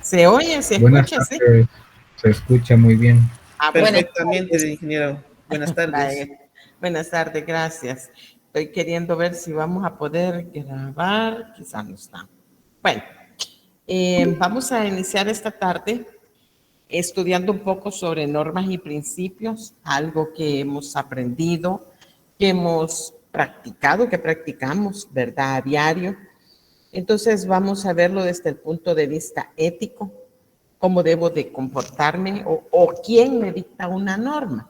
¿Se oye? ¿Se Buenas escucha? Sí. tardes, se escucha muy bien. Buenas Perfectamente, tardes. ingeniero. Buenas tardes. Vaya. Buenas tardes, gracias. Estoy queriendo ver si vamos a poder grabar. Quizás no está. Bueno, vamos a iniciar esta tarde estudiando un poco sobre normas y principios, algo que hemos aprendido, que hemos practicado, que practicamos, ¿verdad? A diario. Entonces vamos a verlo desde el punto de vista ético, cómo debo de comportarme o quién me dicta una norma,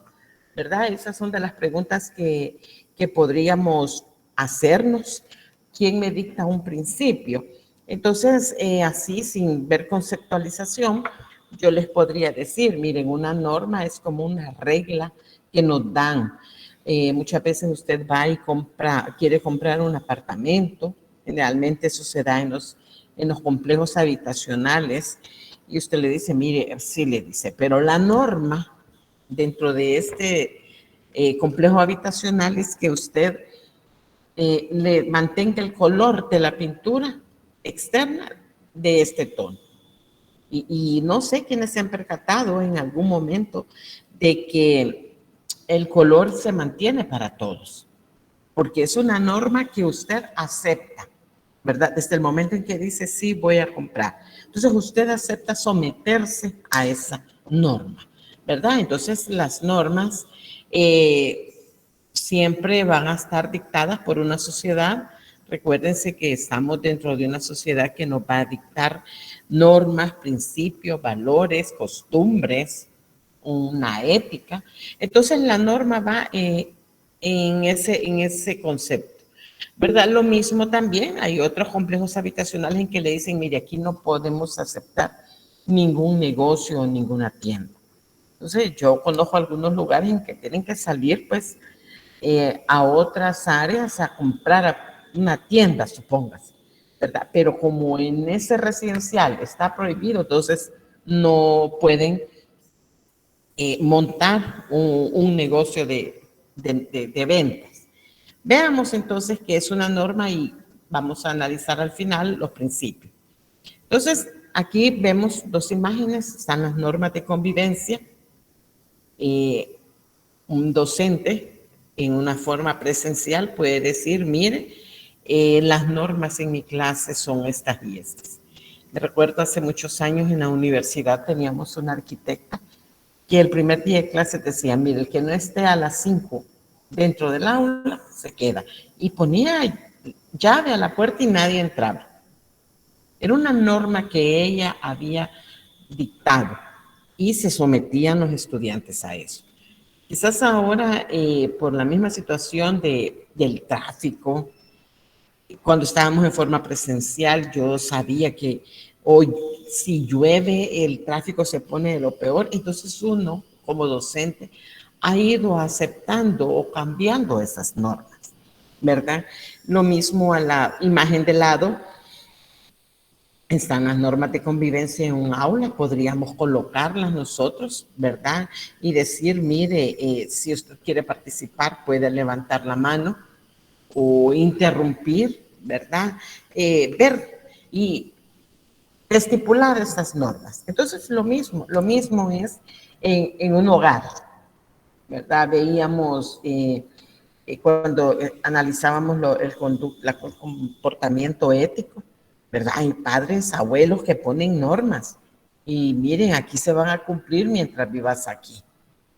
¿verdad? Esas son de las preguntas que podríamos hacernos. ¿Quién me dicta un principio? Entonces, así, sin ver conceptualización, yo les podría decir, miren, una norma es como una regla que nos dan. Muchas veces usted va y quiere comprar un apartamento, generalmente eso se da en los complejos habitacionales, y usted le dice, mire, sí le dice, pero la norma dentro de este complejo habitacional es que usted le mantenga el color de la pintura externa de este tono. Y no sé quiénes se han percatado en algún momento de que el color se mantiene para todos, porque es una norma que usted acepta, ¿verdad? Desde el momento en que dice, sí, voy a comprar. Entonces usted acepta someterse a esa norma, ¿verdad? Entonces las normas siempre van a estar dictadas por una sociedad. Recuérdense que estamos dentro de una sociedad que nos va a dictar normas, principios, valores, costumbres, una ética. Entonces la norma va en ese concepto, ¿verdad? Lo mismo también, hay otros complejos habitacionales en que le dicen, mire, aquí no podemos aceptar ningún negocio o ninguna tienda. Entonces yo conozco algunos lugares en que tienen que salir, pues, a otras áreas a comprar a una tienda, supóngase, ¿verdad? Pero como en ese residencial está prohibido, entonces no pueden montar un negocio de ventas. Veamos entonces qué es una norma y vamos a analizar al final los principios. Entonces, aquí vemos dos imágenes, están las normas de convivencia. Un docente en una forma presencial puede decir, mire, las normas en mi clase son estas y estas. Me recuerdo hace muchos años en la universidad teníamos una arquitecta que el primer día de clase decía, mire, el que no esté a las 5 dentro del aula se queda. Y ponía llave a la puerta y nadie entraba. Era una norma que ella había dictado y se sometían los estudiantes a eso. Quizás ahora, por la misma situación del tráfico, cuando estábamos en forma presencial, yo sabía que hoy, si llueve, el tráfico se pone de lo peor. Entonces uno, como docente, ha ido aceptando o cambiando esas normas, ¿verdad? Lo mismo a la imagen de lado, están las normas de convivencia en un aula, podríamos colocarlas nosotros, ¿verdad? Y decir, mire, si usted quiere participar, puede levantar la mano o interrumpir, ¿verdad? Ver y estipular estas normas. Entonces, lo mismo es en un hogar, ¿verdad? Veíamos cuando analizábamos el comportamiento ético, ¿verdad? Hay padres, abuelos que ponen normas y miren, aquí se van a cumplir mientras vivas aquí.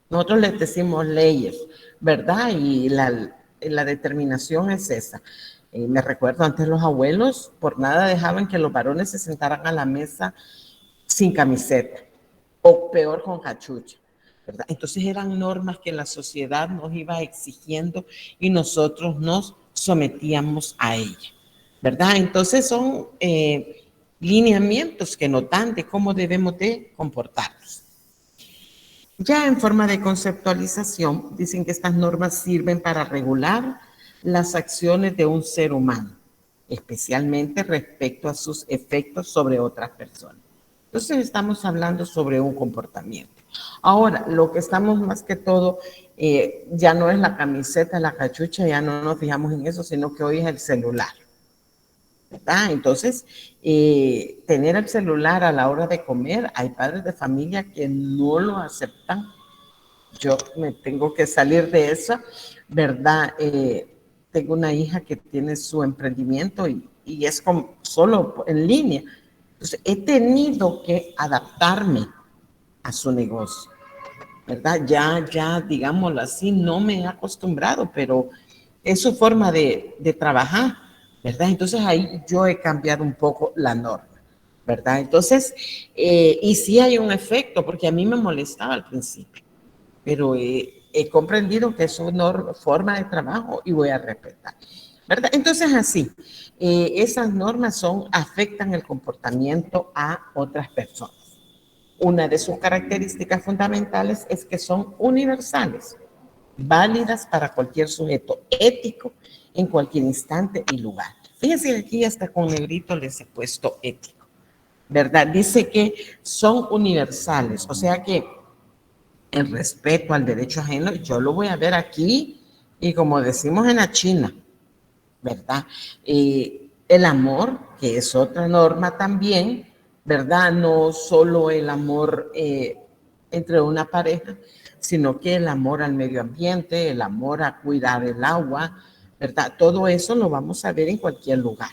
Nosotros les decimos leyes, ¿verdad? Y la determinación es esa. Me recuerdo antes los abuelos por nada dejaban que los varones se sentaran a la mesa sin camiseta o peor con cachucha, ¿verdad? Entonces eran normas que la sociedad nos iba exigiendo y nosotros nos sometíamos a ella, ¿verdad? Entonces son lineamientos que nos dan de cómo debemos de comportarnos. Ya en forma de conceptualización, dicen que estas normas sirven para regular las acciones de un ser humano, especialmente respecto a sus efectos sobre otras personas. Entonces estamos hablando sobre un comportamiento. Ahora, lo que estamos más que todo, ya no es la camiseta, la cachucha, ya no nos fijamos en eso, sino que hoy es el celular, ¿verdad? Entonces, tener el celular a la hora de comer, hay padres de familia que no lo aceptan. Yo me tengo que salir de eso, ¿verdad? Tengo una hija que tiene su emprendimiento y es solo en línea. Entonces, he tenido que adaptarme a su negocio, ¿verdad? Ya, digámoslo así, no me he acostumbrado, pero es su forma de trabajar, ¿verdad? Entonces ahí yo he cambiado un poco la norma, ¿verdad? Entonces, y sí hay un efecto, porque a mí me molestaba al principio, pero he comprendido que es su forma de trabajo y voy a respetar, ¿verdad? Entonces así, esas normas afectan el comportamiento a otras personas. Una de sus características fundamentales es que son universales, válidas para cualquier sujeto ético en cualquier instante y lugar. Fíjense que aquí hasta con negrito les he puesto ético, ¿verdad? Dice que son universales, o sea que el respeto al derecho ajeno, yo lo voy a ver aquí y como decimos en la China, ¿verdad? El amor, que es otra norma también, ¿verdad? No solo el amor entre una pareja, sino que el amor al medio ambiente, el amor a cuidar el agua, ¿verdad? Todo eso lo vamos a ver en cualquier lugar.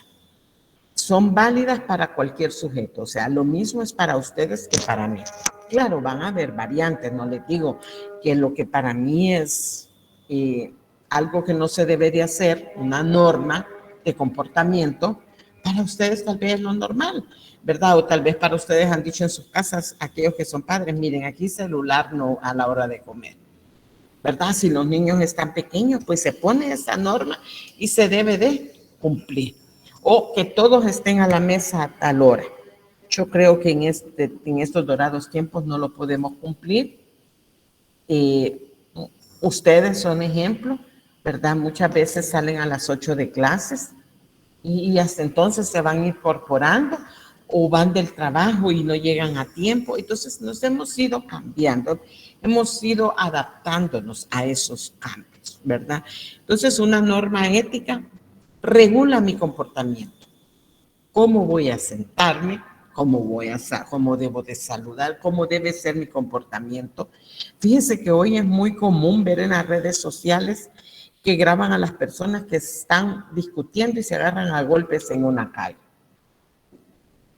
Son válidas para cualquier sujeto, o sea, lo mismo es para ustedes que para mí. Claro, van a haber variantes, no les digo que lo que para mí es algo que no se debe de hacer, una norma de comportamiento, para ustedes tal vez es lo normal, ¿verdad? O tal vez para ustedes han dicho en sus casas, aquellos que son padres, miren, aquí celular no a la hora de comer, ¿verdad? Si los niños están pequeños, pues se pone esa norma y se debe de cumplir. O que todos estén a la mesa a tal hora. Yo creo que en estos dorados tiempos no lo podemos cumplir. Ustedes son ejemplo, ¿verdad? Muchas veces salen a las 8 de clases y hasta entonces se van incorporando o van del trabajo y no llegan a tiempo. Entonces nos hemos ido cambiando, hemos ido adaptándonos a esos cambios, ¿verdad? Entonces una norma ética regula mi comportamiento. ¿Cómo voy a sentarme? ¿Cómo debo de saludar? ¿Cómo debe ser mi comportamiento? Fíjense que hoy es muy común ver en las redes sociales que graban a las personas que están discutiendo y se agarran a golpes en una calle.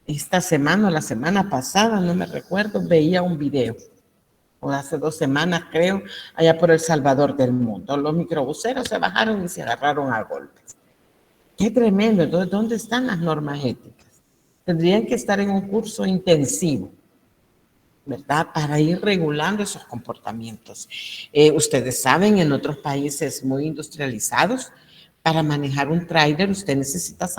Esta semana o la semana pasada, no me recuerdo, veía un video, o hace 2 semanas creo, allá por El Salvador del Mundo. Los microbuseros se bajaron y se agarraron a golpes. Qué tremendo. Entonces, ¿dónde están las normas éticas? Tendrían que estar en un curso intensivo, ¿verdad? Para ir regulando esos comportamientos. Ustedes saben, en otros países muy industrializados, para manejar un tráiler usted necesita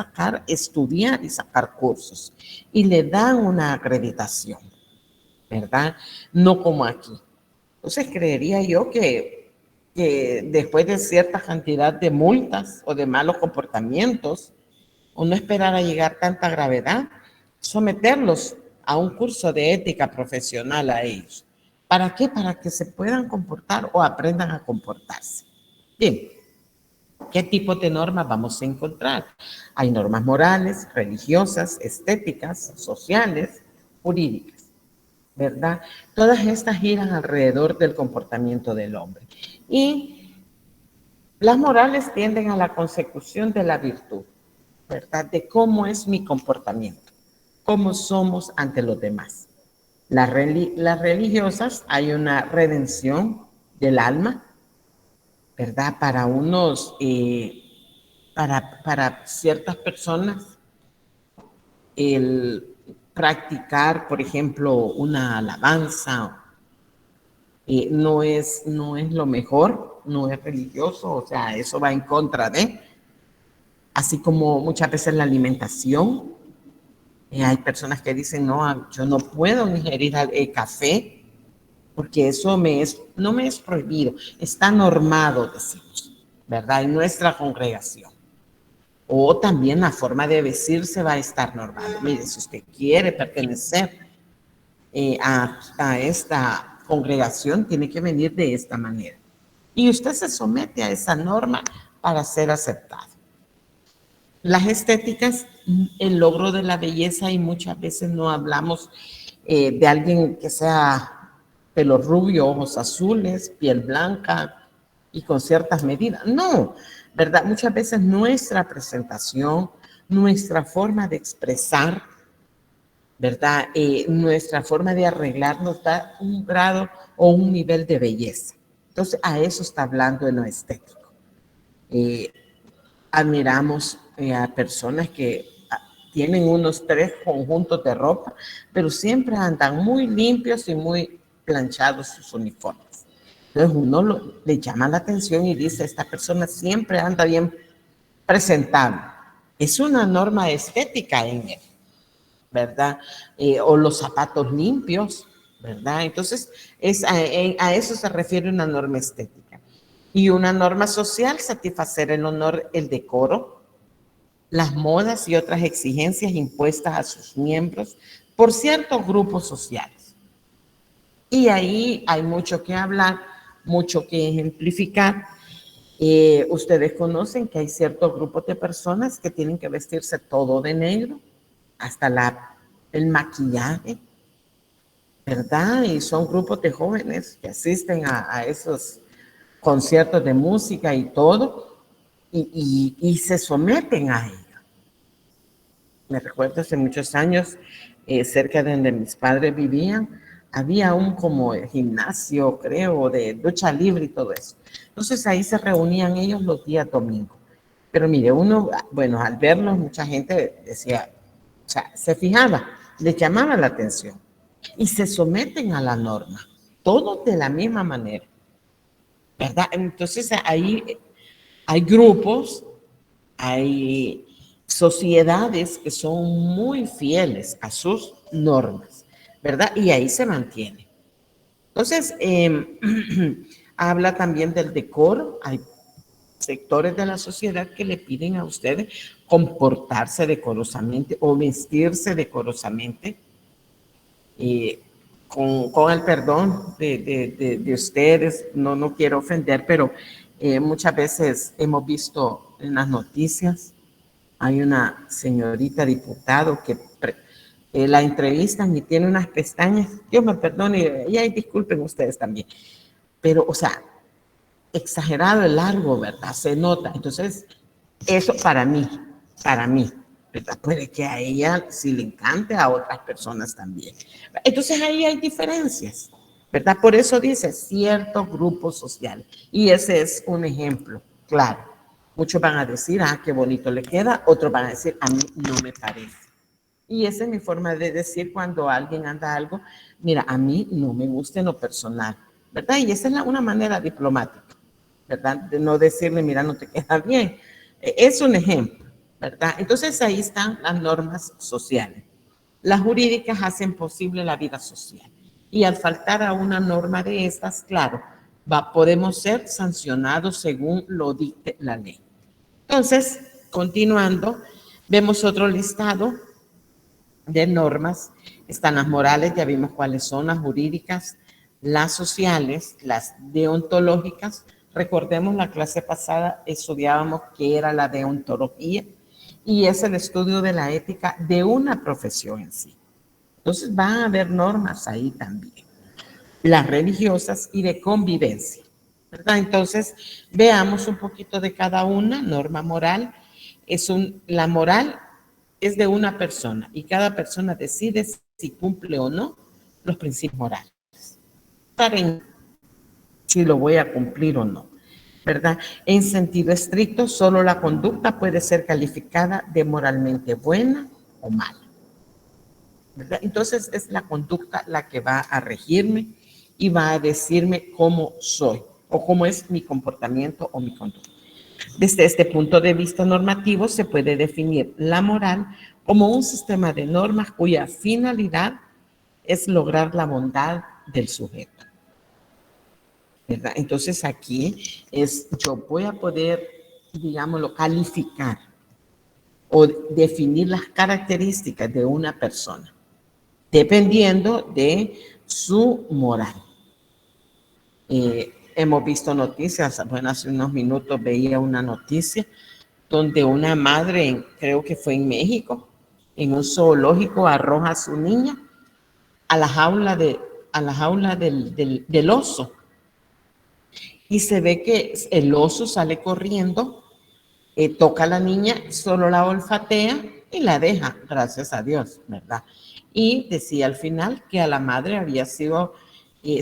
estudiar y sacar cursos. Y le dan una acreditación, ¿verdad? No como aquí. Entonces, creería yo que después de cierta cantidad de multas o de malos comportamientos, o no esperar a llegar tanta gravedad, someterlos a un curso de ética profesional a ellos. ¿Para qué? Para que se puedan comportar o aprendan a comportarse. Bien, ¿qué tipo de normas vamos a encontrar? Hay normas morales, religiosas, estéticas, sociales, jurídicas, ¿verdad? Todas estas giran alrededor del comportamiento del hombre. Y las morales tienden a la consecución de la virtud, ¿verdad? De cómo es mi comportamiento, cómo somos ante los demás. Las religiosas, hay una redención del alma, ¿verdad? Para unos, para ciertas personas, el practicar, por ejemplo, una alabanza, no es lo mejor, no es religioso, o sea, eso va en contra de, así como muchas veces la alimentación. Hay personas que dicen, no, yo no puedo ingerir café porque eso no me es prohibido, está normado, decimos, ¿verdad? En nuestra congregación. O también la forma de vestirse va a estar normado. Mire, si usted quiere pertenecer a esta congregación, tiene que venir de esta manera. Y usted se somete a esa norma para ser aceptado. Las estéticas, el logro de la belleza, y muchas veces no hablamos de alguien que sea pelo rubio, ojos azules, piel blanca y con ciertas medidas. No, ¿verdad? Muchas veces nuestra presentación, nuestra forma de expresar, ¿verdad? Nuestra forma de arreglarnos da un grado o un nivel de belleza. Entonces, a eso está hablando en lo estético. Admiramos a personas que tienen unos 3 conjuntos de ropa, pero siempre andan muy limpios y muy planchados sus uniformes. Entonces uno le llama la atención y dice, esta persona siempre anda bien presentable. Es una norma estética en él, ¿verdad? O los zapatos limpios, ¿verdad? Entonces, a eso se refiere una norma estética. Y una norma social, satisfacer el honor, el decoro, las modas y otras exigencias impuestas a sus miembros por ciertos grupos sociales. Y ahí hay mucho que hablar, mucho que ejemplificar. Ustedes conocen que hay ciertos grupos de personas que tienen que vestirse todo de negro, hasta el maquillaje, ¿verdad? Y son grupos de jóvenes que asisten a esos conciertos de música y todo, y se someten a ello. Me recuerdo hace muchos años, cerca de donde mis padres vivían, había un como gimnasio, creo, de lucha libre y todo eso. Entonces ahí se reunían ellos los días domingos. Pero mire, uno, bueno, al verlos, mucha gente decía, o sea, se fijaba, les llamaba la atención y se someten a la norma, todos de la misma manera, ¿verdad? Entonces ahí hay grupos, hay sociedades que son muy fieles a sus normas, ¿verdad? Y ahí se mantiene. Entonces, habla también del decoro. Hay sectores de la sociedad que le piden a ustedes comportarse decorosamente o vestirse decorosamente, con el perdón de ustedes. No quiero ofender, pero muchas veces hemos visto en las noticias, hay una señorita diputado que la entrevistan y tiene unas pestañas, Dios me perdone, y disculpen ustedes también, pero, o sea, exagerado el largo, ¿verdad? Se nota. Entonces, eso para mí, ¿verdad? Puede que a ella sí le encante, a otras personas también. Entonces, ahí hay diferencias, ¿verdad? Por eso dice cierto grupo social. Y ese es un ejemplo, claro. Muchos van a decir, ah, qué bonito le queda. Otros van a decir, a mí no me parece. Y esa es mi forma de decir cuando alguien anda algo, mira, a mí no me gusta en lo personal, ¿verdad? Y esa es una manera diplomática, ¿verdad? De no decirle, mira, no te queda bien. Es un ejemplo, ¿verdad? Entonces ahí están las normas sociales. Las jurídicas hacen posible la vida social. Y al faltar a una norma de estas, claro, podemos ser sancionados según lo dicte la ley. Entonces, continuando, vemos otro listado de normas. Están las morales, ya vimos cuáles son, las jurídicas, las sociales, las deontológicas. Recordemos la clase pasada estudiábamos qué era la deontología, y es el estudio de la ética de una profesión en sí. Entonces van a haber normas ahí también. Las religiosas y de convivencia, ¿verdad? Entonces veamos un poquito de cada una. Norma moral, la moral es de una persona y cada persona decide si cumple o no los principios morales. Si lo voy a cumplir o no, ¿verdad? En sentido estricto, solo la conducta puede ser calificada de moralmente buena o mala, ¿verdad? Entonces es la conducta la que va a regirme y va a decirme cómo soy o cómo es mi comportamiento o mi conducta. Desde este punto de vista normativo se puede definir la moral como un sistema de normas cuya finalidad es lograr la bondad del sujeto, ¿verdad? Entonces aquí yo voy a poder, digámoslo, calificar o definir las características de una persona dependiendo de su moral. Hemos visto noticias, bueno, hace unos minutos veía una noticia donde una madre, creo que fue en México, en un zoológico, arroja a su niña a la jaula, del oso. Y se ve que el oso sale corriendo, toca a la niña, solo la olfatea y la deja, gracias a Dios, ¿verdad? Y decía al final que a la madre había sido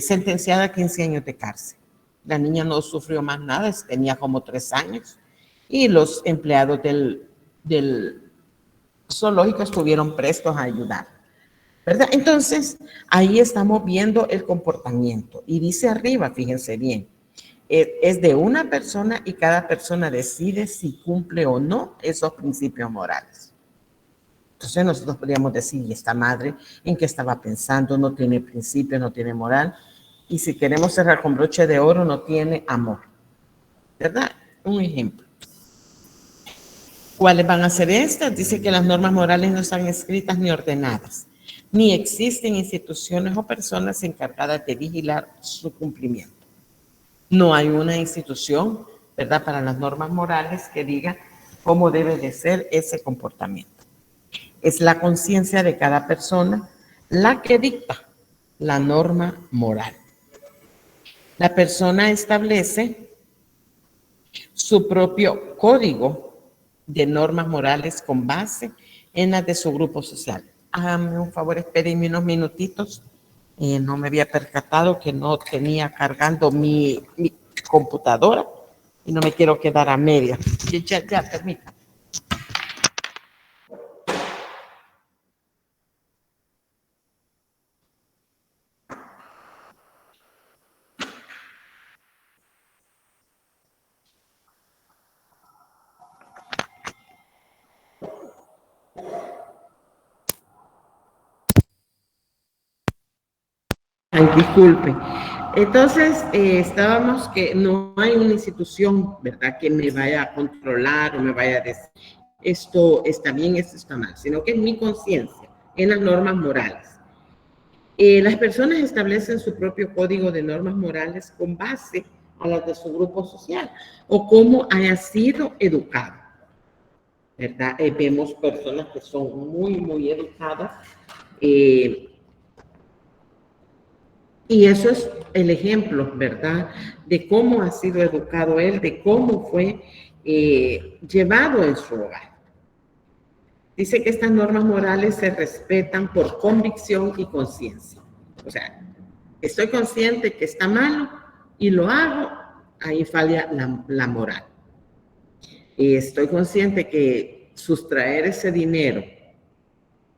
sentenciada a 15 años de cárcel. La niña no sufrió más nada, tenía como 3 años. Y los empleados del zoológico estuvieron prestos a ayudar, ¿verdad? Entonces, ahí estamos viendo el comportamiento. Y dice arriba, fíjense bien, es de una persona y cada persona decide si cumple o no esos principios morales. Entonces nosotros podríamos decir, ¿y esta madre en qué estaba pensando? No tiene principio, no tiene moral. Y si queremos cerrar con broche de oro, no tiene amor. ¿Verdad? Un ejemplo. ¿Cuáles van a ser estas? Dice que las normas morales no están escritas ni ordenadas, ni existen instituciones o personas encargadas de vigilar su cumplimiento. No hay una institución, ¿verdad?, para las normas morales que diga cómo debe de ser ese comportamiento. Es la conciencia de cada persona la que dicta la norma moral. La persona establece su propio código de normas morales con base en las de su grupo social. Háganme un favor, espérenme unos minutitos. No me había percatado que no tenía cargando mi computadora y no me quiero quedar a media. Ya, permítame. Ay, disculpe. Entonces, estábamos que no hay una institución, ¿verdad?, que me vaya a controlar o me vaya a decir esto está bien, esto está mal, sino que es mi conciencia en las normas morales. Las personas establecen su propio código de normas morales con base a las de su grupo social o cómo haya sido educado, ¿verdad? Vemos personas que son muy educadas, y eso es el ejemplo, ¿verdad?, de cómo ha sido educado él, de cómo fue llevado en su hogar. Dice que estas normas morales se respetan por convicción y conciencia. O sea, estoy consciente que está malo y lo hago, ahí falla la moral. Estoy consciente que sustraer ese dinero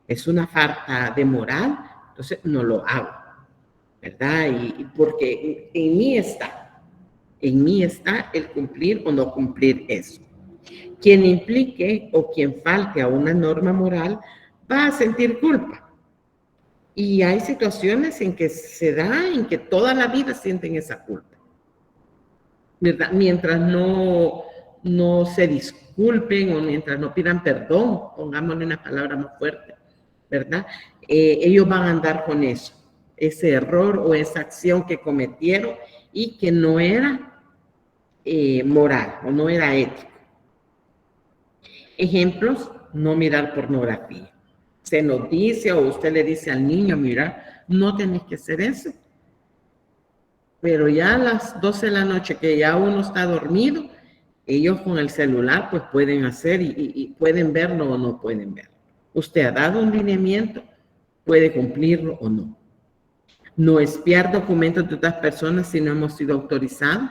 es una falta de moral, entonces no lo hago, ¿verdad? Y porque en mí está el cumplir o no cumplir eso. Quien implique o quien falte a una norma moral va a sentir culpa. Y hay situaciones en que se da, en que toda la vida sienten esa culpa, ¿verdad? Mientras no se disculpen o mientras no pidan perdón, pongámosle una palabra más fuerte, ¿verdad? Ellos van a andar con eso, ese error o esa acción que cometieron y que no era moral o no era ético. Ejemplos, no mirar pornografía. Se nos dice o usted le dice al niño, mira, no tenés que hacer eso. Pero ya a las 12 de la noche que ya uno está dormido, ellos con el celular pues pueden hacer y pueden verlo o no pueden verlo. Usted ha dado un lineamiento, puede cumplirlo o no. No espiar documentos de otras personas si no hemos sido autorizados.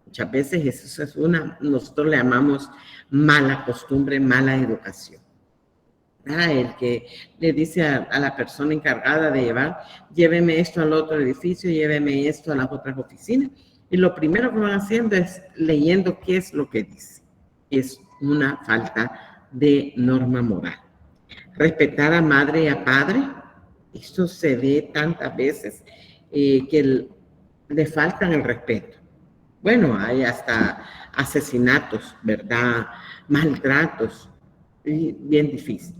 Muchas veces eso es nosotros le llamamos mala costumbre, mala educación. El que le dice a la persona encargada de llevar, lléveme esto al otro edificio, lléveme esto a las otras oficinas, y lo primero que van haciendo es leyendo qué es lo que dice. Es una falta de norma moral. Respetar a madre y a padre, esto se ve tantas veces que le faltan el respeto. Bueno, hay hasta asesinatos, ¿verdad? Maltratos, bien difícil.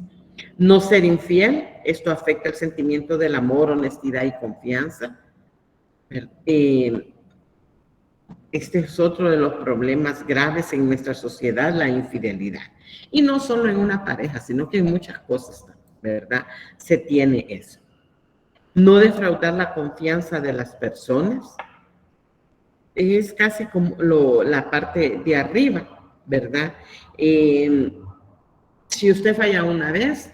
No ser infiel, esto afecta el sentimiento del amor, honestidad y confianza. Este es otro de los problemas graves en nuestra sociedad, la infidelidad. Y no solo en una pareja, sino que en muchas cosas, ¿verdad? Se tiene eso. No defraudar la confianza de las personas es casi como la parte de arriba, ¿verdad? Si usted falla una vez,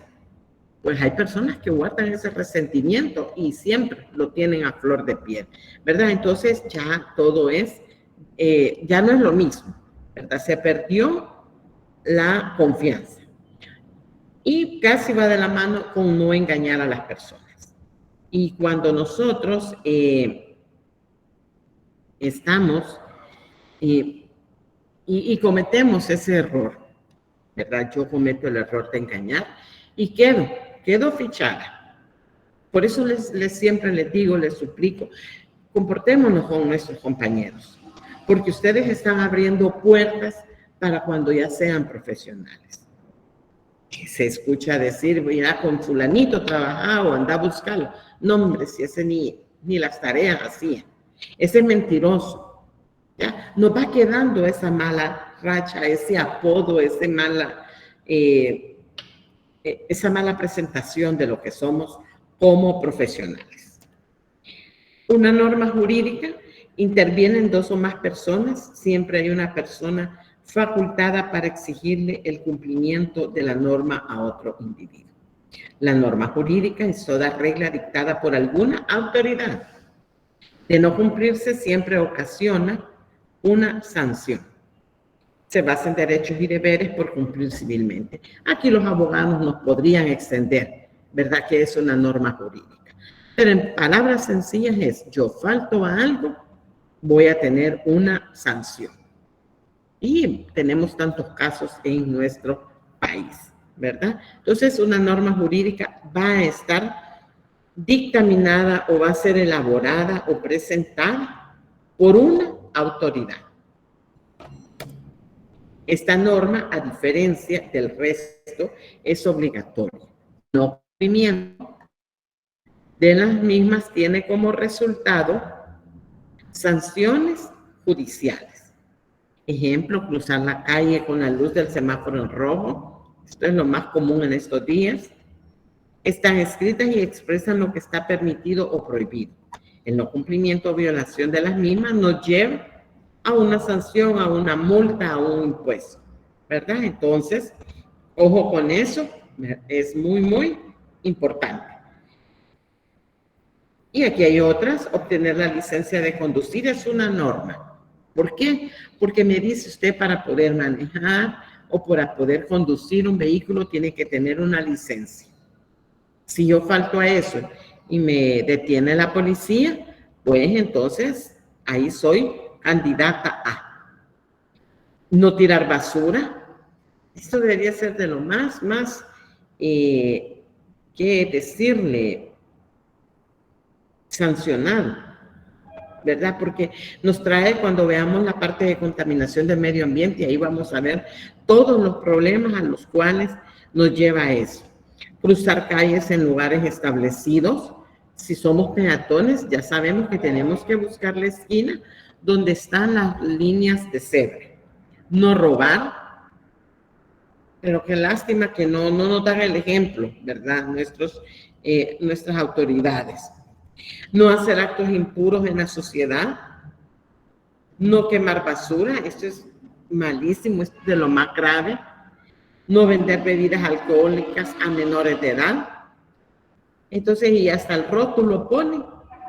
pues hay personas que guardan ese resentimiento y siempre lo tienen a flor de piel, ¿verdad? Entonces ya todo es, ya no es lo mismo, ¿verdad? Se perdió la confianza y casi va de la mano con no engañar a las personas. Y cuando nosotros estamos y cometemos ese error, ¿verdad? Yo cometo el error de engañar y quedo fichada. Por eso siempre les digo, les suplico, comportémonos con nuestros compañeros, porque ustedes están abriendo puertas para cuando ya sean profesionales. Que se escucha decir, mira, con fulanito trabajaba o anda a buscarlo. No, hombre, si ese ni las tareas hacía. Ese es mentiroso. ¿Ya? Nos va quedando esa mala racha, ese apodo, esa mala presentación de lo que somos como profesionales. Una norma jurídica intervienen 2 o más personas, siempre hay una persona facultada para exigirle el cumplimiento de la norma a otro individuo. La norma jurídica es toda regla dictada por alguna autoridad. De no cumplirse, siempre ocasiona una sanción. Se basa en derechos y deberes por cumplir civilmente. Aquí los abogados nos podrían extender, ¿verdad? Que es una norma jurídica. Pero en palabras sencillas es, yo falto a algo, voy a tener una sanción. Y tenemos tantos casos en nuestro país, ¿verdad? Entonces, una norma jurídica va a estar dictaminada o va a ser elaborada o presentada por una autoridad. Esta norma, a diferencia del resto, es obligatoria. No cumplimiento de las mismas tiene como resultado sanciones judiciales. Ejemplo, cruzar la calle con la luz del semáforo en rojo. Esto es lo más común en estos días. Están escritas y expresan lo que está permitido o prohibido. El no cumplimiento o violación de las mismas nos lleva a una sanción, a una multa, a un impuesto, ¿verdad? Entonces, ojo con eso, es muy, muy importante. Y aquí hay otras, obtener la licencia de conducir es una norma. ¿Por qué? Porque me dice usted para poder manejar o para poder conducir un vehículo tiene que tener una licencia. Si yo falto a eso y me detiene la policía, pues entonces ahí soy candidata a no tirar basura. Esto debería ser de lo más que decirle sancionado, ¿verdad? Porque nos trae cuando veamos la parte de contaminación del medio ambiente y ahí vamos a ver todos los problemas a los cuales nos lleva eso. Cruzar calles en lugares establecidos. Si somos peatones, ya sabemos que tenemos que buscar la esquina donde están las líneas de cebra. No robar, pero qué lástima que no nos dan el ejemplo, ¿verdad? Nuestras autoridades. No hacer actos impuros en la sociedad. No quemar basura, esto es malísimo, es de lo más grave. No vender bebidas alcohólicas a menores de edad. Entonces, y hasta el rótulo pone,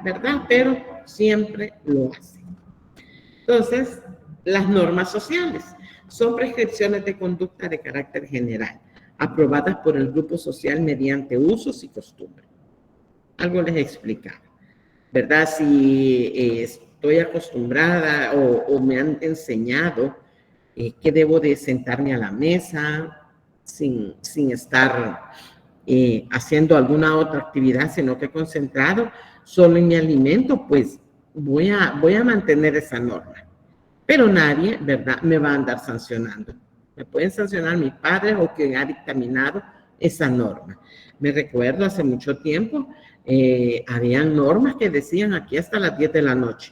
¿verdad? Pero siempre lo hace. Entonces, las normas sociales son prescripciones de conducta de carácter general, aprobadas por el grupo social mediante usos y costumbres. Algo les explicaba, ¿verdad? Si estoy acostumbrada o me han enseñado que debo de sentarme a la mesa sin estar haciendo alguna otra actividad, sino que concentrado solo en mi alimento, pues voy a mantener esa norma. Pero nadie, ¿verdad?, me va a andar sancionando. Me pueden sancionar mis padres o quien ha dictaminado esa norma. Me recuerdo hace mucho tiempo, habían normas que decían aquí hasta las 10 de la noche.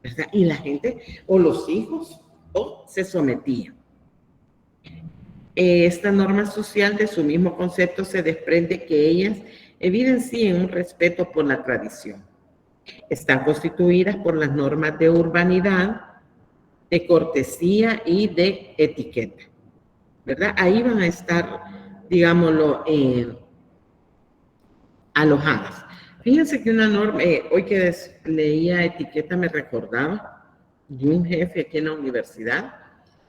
¿verdad? Y la gente, o los hijos, o se sometían. Esta norma social de su mismo concepto se desprende que ellas evidencian un respeto por la tradición. Están constituidas por las normas de urbanidad, de cortesía y de etiqueta, ¿verdad? Ahí van a estar, digámoslo, alojadas. Fíjense que una norma, hoy que leía etiqueta me recordaba de un jefe aquí en la universidad,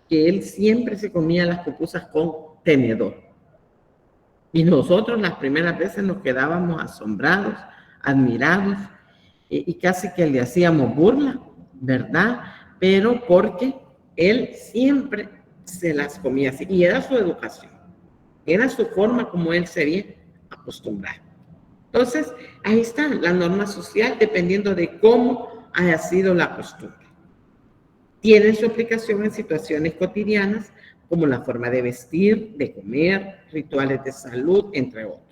que él siempre se comía las pupusas con tenedor. Y nosotros las primeras veces nos quedábamos asombrados, admirados, y casi que le hacíamos burla, ¿verdad? Pero porque él siempre se las comía así, y era su educación, era su forma como él se había acostumbrado. Entonces, ahí está la norma social, dependiendo de cómo haya sido la costumbre. Tiene su aplicación en situaciones cotidianas, como la forma de vestir, de comer, rituales de salud, entre otros.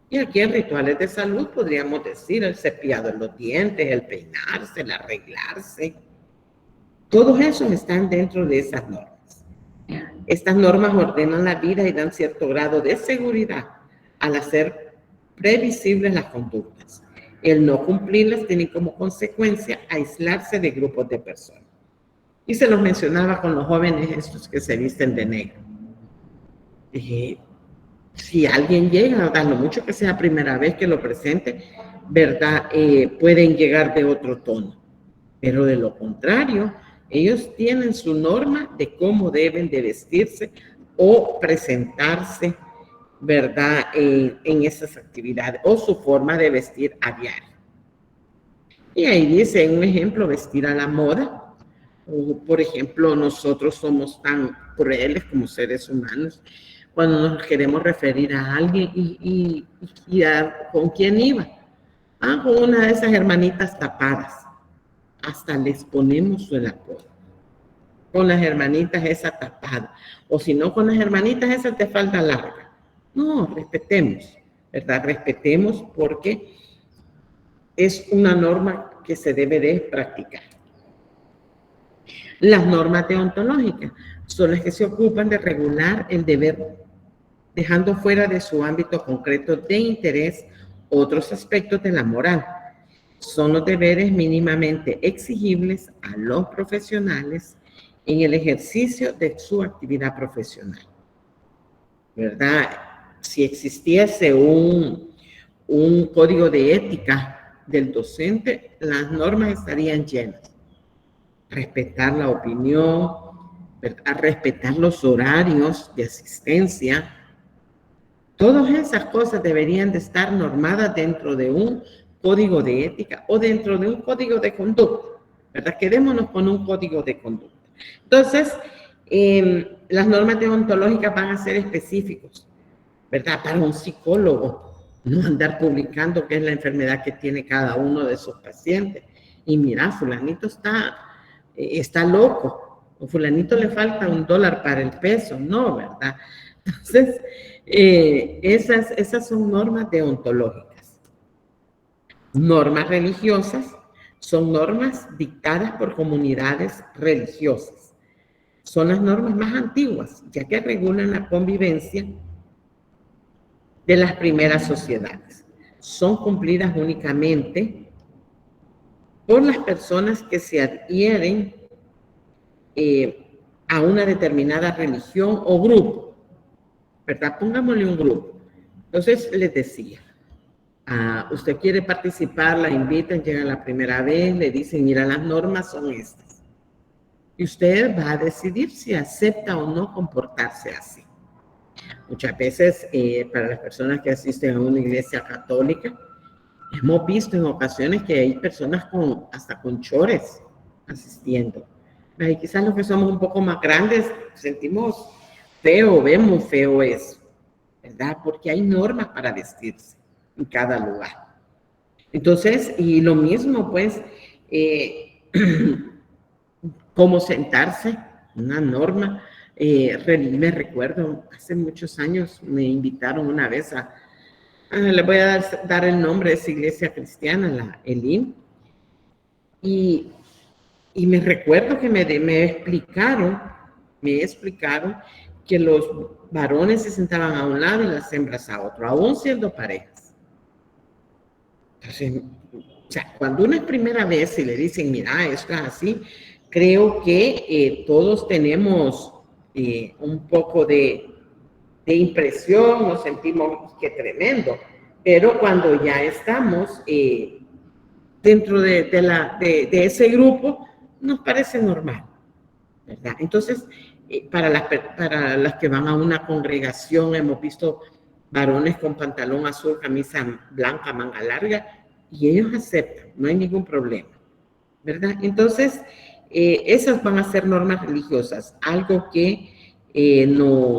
Y aquí en rituales de salud podríamos decir el cepillado de los dientes, el peinarse, el arreglarse. Todos esos están dentro de esas normas. Estas normas ordenan la vida y dan cierto grado de seguridad al hacer previsibles las conductas. El no cumplirlas tiene como consecuencia aislarse de grupos de personas. Y se los mencionaba con los jóvenes estos que se visten de negro. Si alguien llega, a lo mucho que sea primera vez que lo presente, ¿verdad? Pueden llegar de otro tono. Pero de lo contrario, ellos tienen su norma de cómo deben de vestirse o presentarse, ¿verdad? En esas actividades, o su forma de vestir a diario. Y ahí dice, un ejemplo, vestir a la moda. O, por ejemplo, nosotros somos tan crueles como seres humanos cuando nos queremos referir a alguien y ¿con quién iba? Con una de esas hermanitas tapadas. Hasta les ponemos el apodo. Con las hermanitas esa tapada. O si no, con las hermanitas esas de falda larga. No, respetemos, ¿verdad? Respetemos porque es una norma que se debe de practicar. Las normas deontológicas son las que se ocupan de regular el deber, dejando fuera de su ámbito concreto de interés otros aspectos de la moral. Son los deberes mínimamente exigibles a los profesionales en el ejercicio de su actividad profesional, ¿verdad? Si existiese un código de ética del docente, las normas estarían llenas. Respetar la opinión, ¿verdad? Respetar los horarios de asistencia. Todas esas cosas deberían de estar normadas dentro de un código de ética o dentro de un código de conducta, ¿verdad? Quedémonos con un código de conducta. Entonces, las normas deontológicas van a ser específicos, ¿verdad? Para un psicólogo, no andar publicando qué es la enfermedad que tiene cada uno de sus pacientes. Y mira, fulanito está loco, o fulanito le falta $1 para el peso, no, ¿verdad? Entonces, esas son normas deontológicas. Normas religiosas son normas dictadas por comunidades religiosas. Son las normas más antiguas, ya que regulan la convivencia de las primeras sociedades. Son cumplidas únicamente por las personas que se adhieren a una determinada religión o grupo, ¿verdad? Pongámosle un grupo. Entonces, les decía, usted quiere participar, la invitan, llega la primera vez, le dicen, mira, las normas son estas. Y usted va a decidir si acepta o no comportarse así. Muchas veces, para las personas que asisten a una iglesia católica, hemos visto en ocasiones que hay personas hasta con chores asistiendo. Y quizás los que somos un poco más grandes sentimos feo, vemos feo eso, ¿verdad? Porque hay normas para vestirse en cada lugar. Entonces, y lo mismo, pues, cómo sentarse, una norma. Me recuerdo, hace muchos años me invitaron una vez le voy a dar el nombre de esa iglesia cristiana, la Elim, y Y me recuerdo que me explicaron que los varones se sentaban a un lado y las hembras a otro, aún siendo parejas. Entonces, o sea, cuando uno es primera vez y le dicen, mira, esto es así, creo que todos tenemos un poco de impresión, nos sentimos que tremendo, pero cuando ya estamos dentro de ese grupo, nos parece normal, ¿verdad? Entonces, para las que van a una congregación, hemos visto varones con pantalón azul, camisa blanca, manga larga, y ellos aceptan, no hay ningún problema, ¿verdad? Entonces, esas van a ser normas religiosas, algo que no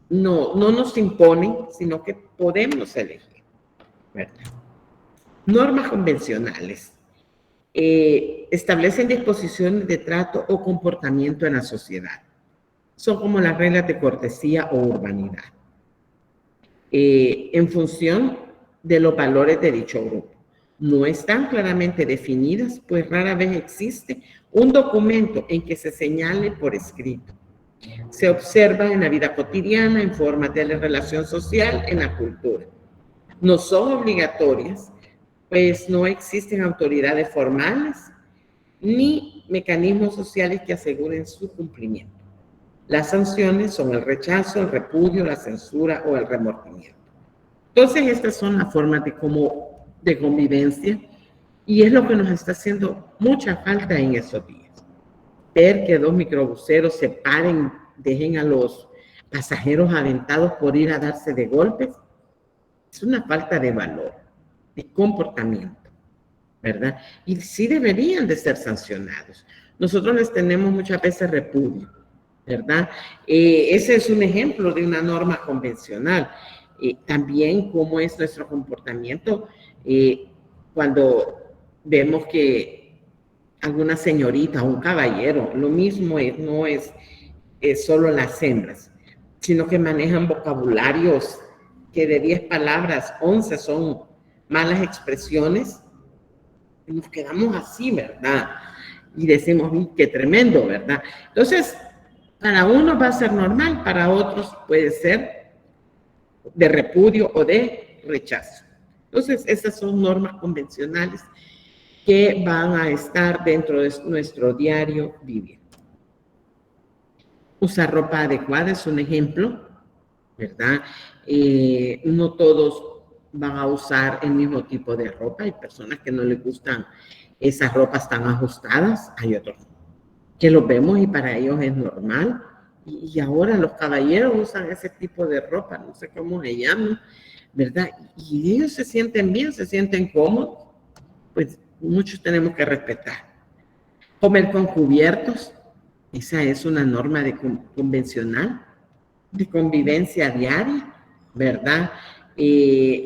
nos imponen, sino que podemos elegir, ¿verdad? Normas convencionales. Establecen disposiciones de trato o comportamiento en la sociedad. Son como las reglas de cortesía o urbanidad, en función de los valores de dicho grupo. No están claramente definidas, pues rara vez existe un documento en que se señale por escrito. Se observa en la vida cotidiana, en formas de la relación social, en la cultura. No son obligatorias, pues no existen autoridades formales ni mecanismos sociales que aseguren su cumplimiento. Las sanciones son el rechazo, el repudio, la censura o el remordimiento. Entonces, estas son las formas de convivencia y es lo que nos está haciendo mucha falta en estos días. Ver que dos microbuseros se paren, dejen a los pasajeros aventados por ir a darse de golpes, es una falta de valor, de comportamiento, ¿verdad? Y sí deberían de ser sancionados. Nosotros les tenemos muchas veces repudio, ¿verdad? Ese es un ejemplo de una norma convencional. También cómo es nuestro comportamiento cuando vemos que alguna señorita o un caballero, lo mismo no es solo las hembras, sino que manejan vocabularios que de 10 palabras, 11 son malas expresiones, y nos quedamos así, ¿verdad? Y decimos, qué tremendo, ¿verdad? Entonces, para uno va a ser normal, para otros puede ser de repudio o de rechazo. Entonces, esas son normas convencionales que van a estar dentro de nuestro diario vivir. Usar ropa adecuada es un ejemplo, ¿verdad? No todos van a usar el mismo tipo de ropa. Hay personas que no les gustan esas ropas tan ajustadas. Hay otros que los vemos y para ellos es normal. Y ahora los caballeros usan ese tipo de ropa, no sé cómo se llama, ¿verdad? Y ellos se sienten bien, se sienten cómodos. Pues muchos tenemos que respetar. Comer con cubiertos, esa es una norma convencional de convivencia diaria, ¿verdad?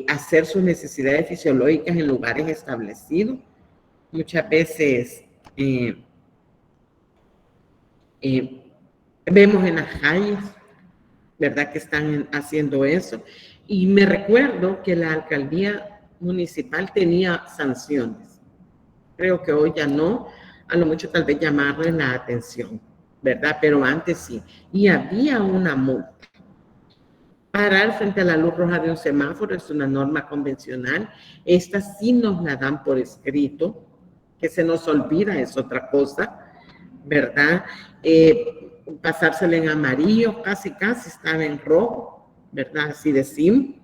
Hacer sus necesidades fisiológicas en lugares establecidos. Muchas veces vemos en las calles, ¿verdad? Que están haciendo eso. Y me recuerdo que la alcaldía municipal tenía sanciones. Creo que hoy ya no, a lo mucho tal vez llamarle la atención, ¿verdad? Pero antes sí. Y había una multa. Parar frente a la luz roja de un semáforo es una norma convencional. Esta sí nos la dan por escrito, que se nos olvida es otra cosa, ¿verdad? Pasársela en amarillo, casi estaba en rojo, ¿verdad? Así decimos.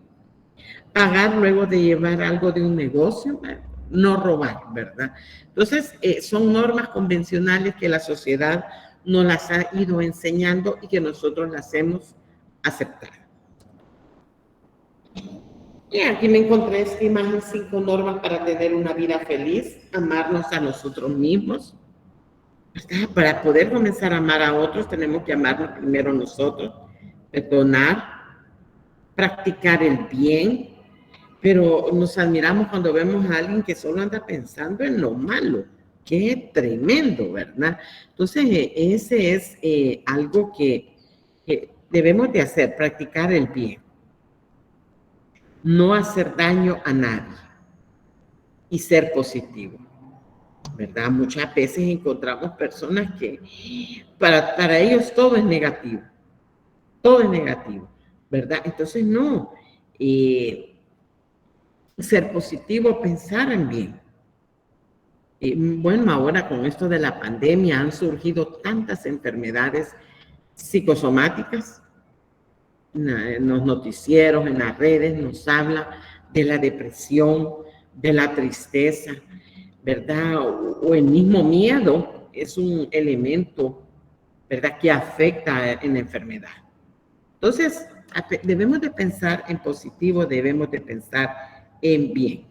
Pagar luego de llevar algo de un negocio, no robar, ¿verdad? Entonces, son normas convencionales que la sociedad nos las ha ido enseñando y que nosotros las hemos aceptado. Y aquí me encontré esta imagen, 5 normas para tener una vida feliz, amarnos a nosotros mismos. Para poder comenzar a amar a otros, tenemos que amarnos primero nosotros, perdonar, practicar el bien, pero nos admiramos cuando vemos a alguien que solo anda pensando en lo malo. Qué tremendo, ¿verdad? Entonces, ese es algo que debemos de hacer, practicar el bien. No hacer daño a nadie y ser positivo. ¿verdad? Muchas veces encontramos personas que para ellos todo es negativo, ¿verdad? Entonces, no, ser positivo, pensar en bien. Bueno, ahora con esto de la pandemia han surgido tantas enfermedades psicosomáticas. En los noticieros, en las redes, nos habla de la depresión, de la tristeza, ¿verdad? O el mismo miedo es un elemento, ¿verdad?, que afecta en la enfermedad. Entonces, debemos de pensar en positivo, debemos de pensar en bien.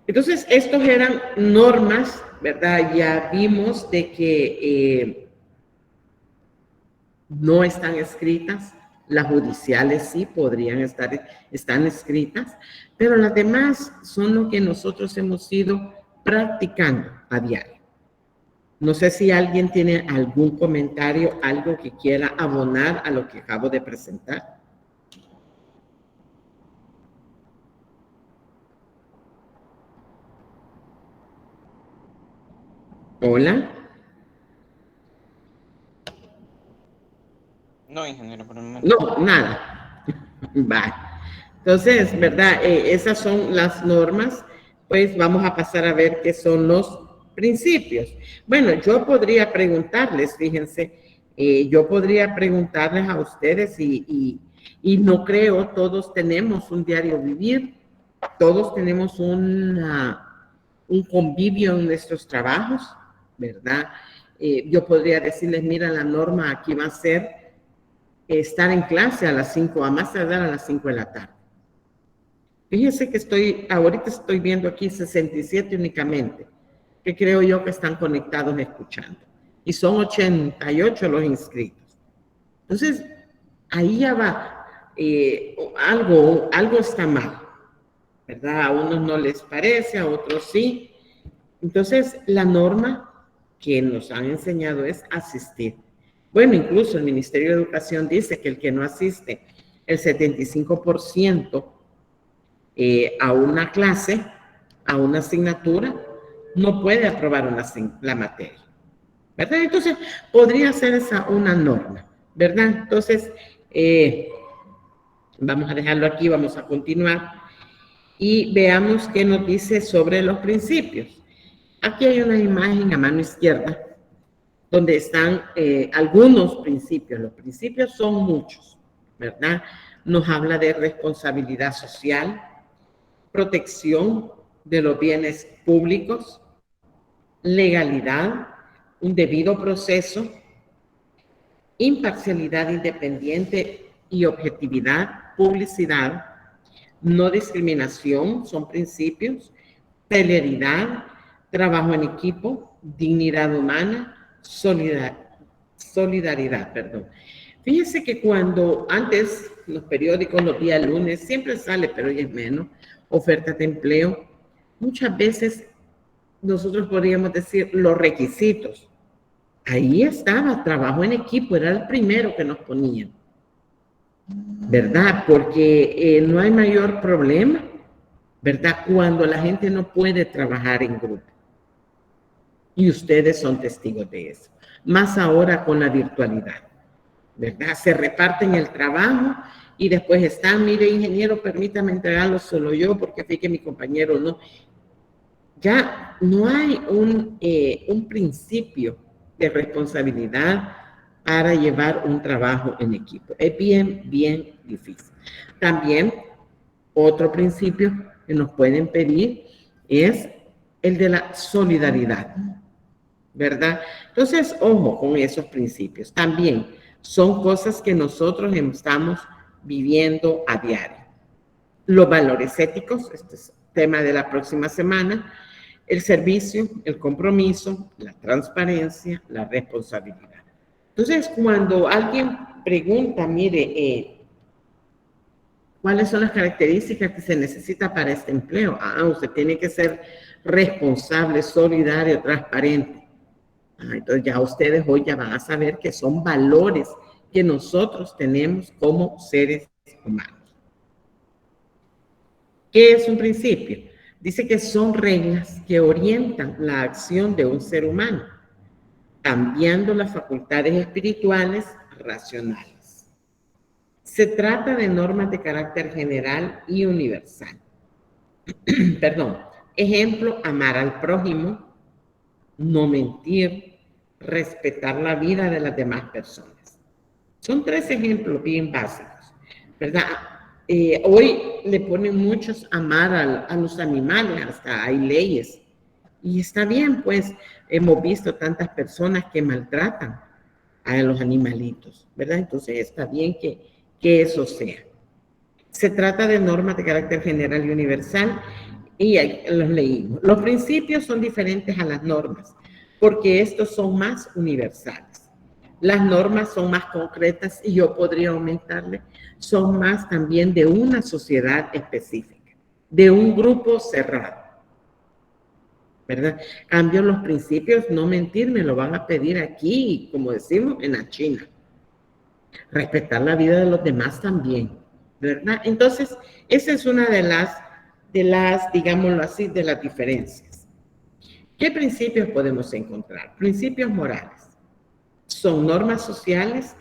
Entonces, estos eran normas, ¿verdad? Ya vimos de que no están escritas, las judiciales sí podrían están escritas, pero las demás son lo que nosotros hemos ido practicando a diario. No sé si alguien tiene algún comentario, algo que quiera abonar a lo que acabo de presentar. Hola. No, ingeniero, por el momento. No, nada. Vale. Entonces, ¿verdad? Esas son las normas. Pues vamos a pasar a ver qué son los principios. Bueno, yo podría preguntarles, fíjense, yo podría preguntarles a ustedes y no creo, todos tenemos un diario vivir, todos tenemos un convivio en nuestros trabajos, ¿verdad? Yo podría decirles, mira, la norma aquí va a ser estar en clase a las 5, a más tardar a las 5 de la tarde. Fíjense que ahorita estoy viendo aquí 67 únicamente, que creo yo que están conectados escuchando. Y son 88 los inscritos. Entonces, ahí ya va, algo está mal, ¿verdad? A unos no les parece, a otros sí. Entonces, la norma que nos han enseñado es asistir. Bueno, incluso el Ministerio de Educación dice que el que no asiste el 75% a una clase, a una asignatura, no puede aprobar la materia, ¿verdad? Entonces, podría ser esa una norma, ¿verdad? Entonces, vamos a dejarlo aquí, vamos a continuar y veamos qué nos dice sobre los principios. Aquí hay una imagen a mano izquierda donde están algunos principios. Los principios son muchos, ¿verdad? Nos habla de responsabilidad social, protección de los bienes públicos, legalidad, un debido proceso, imparcialidad independiente y objetividad, publicidad, no discriminación, son principios, celeridad, trabajo en equipo, dignidad humana, solidaridad, perdón. Fíjense que cuando antes los periódicos los días lunes siempre sale, pero hoy es menos, ofertas de empleo, muchas veces nosotros podríamos decir los requisitos. Ahí estaba, trabajo en equipo, era el primero que nos ponían, ¿verdad? Porque no hay mayor problema, ¿verdad? Cuando la gente no puede trabajar en grupo. Y ustedes son testigos de eso. Más ahora con la virtualidad, ¿verdad? Se reparten el trabajo y después están, mire, ingeniero, permítame entregarlo solo yo porque sé que mi compañero no. Ya no hay un principio de responsabilidad para llevar un trabajo en equipo. Es bien, bien difícil. También otro principio que nos pueden pedir es el de la solidaridad, ¿verdad? Entonces, ojo con esos principios. También son cosas que nosotros estamos viviendo a diario. Los valores éticos, este es el tema de la próxima semana, el servicio, el compromiso, la transparencia, la responsabilidad. Entonces, cuando alguien pregunta, mire, ¿cuáles son las características que se necesita para este empleo? Usted tiene que ser responsable, solidario, transparente. Entonces ya ustedes hoy ya van a saber que son valores que nosotros tenemos como seres humanos. ¿Qué es un principio? Dice que son reglas que orientan la acción de un ser humano, cambiando las facultades espirituales racionales. Se trata de normas de carácter general y universal. Perdón. Ejemplo, amar al prójimo, no mentir, respetar la vida de las demás personas. Son 3 ejemplos bien básicos, ¿verdad? Hoy le ponen muchos amar a los animales, hasta hay leyes. Y está bien, pues hemos visto tantas personas que maltratan a los animalitos, ¿verdad? Entonces está bien que eso sea. Se trata de normas de carácter general y universal y los leímos. Los principios son diferentes a las normas porque estos son más universales. Las normas son más concretas y yo podría aumentarle, son más también de una sociedad específica, de un grupo cerrado, ¿verdad? Cambio los principios, no mentir, me lo van a pedir aquí, como decimos, en la China. Respetar la vida de los demás también, ¿verdad? Entonces, esa es una de las, digámoslo así, de las diferencias. ¿Qué principios podemos encontrar? Principios morales. Son normas sociales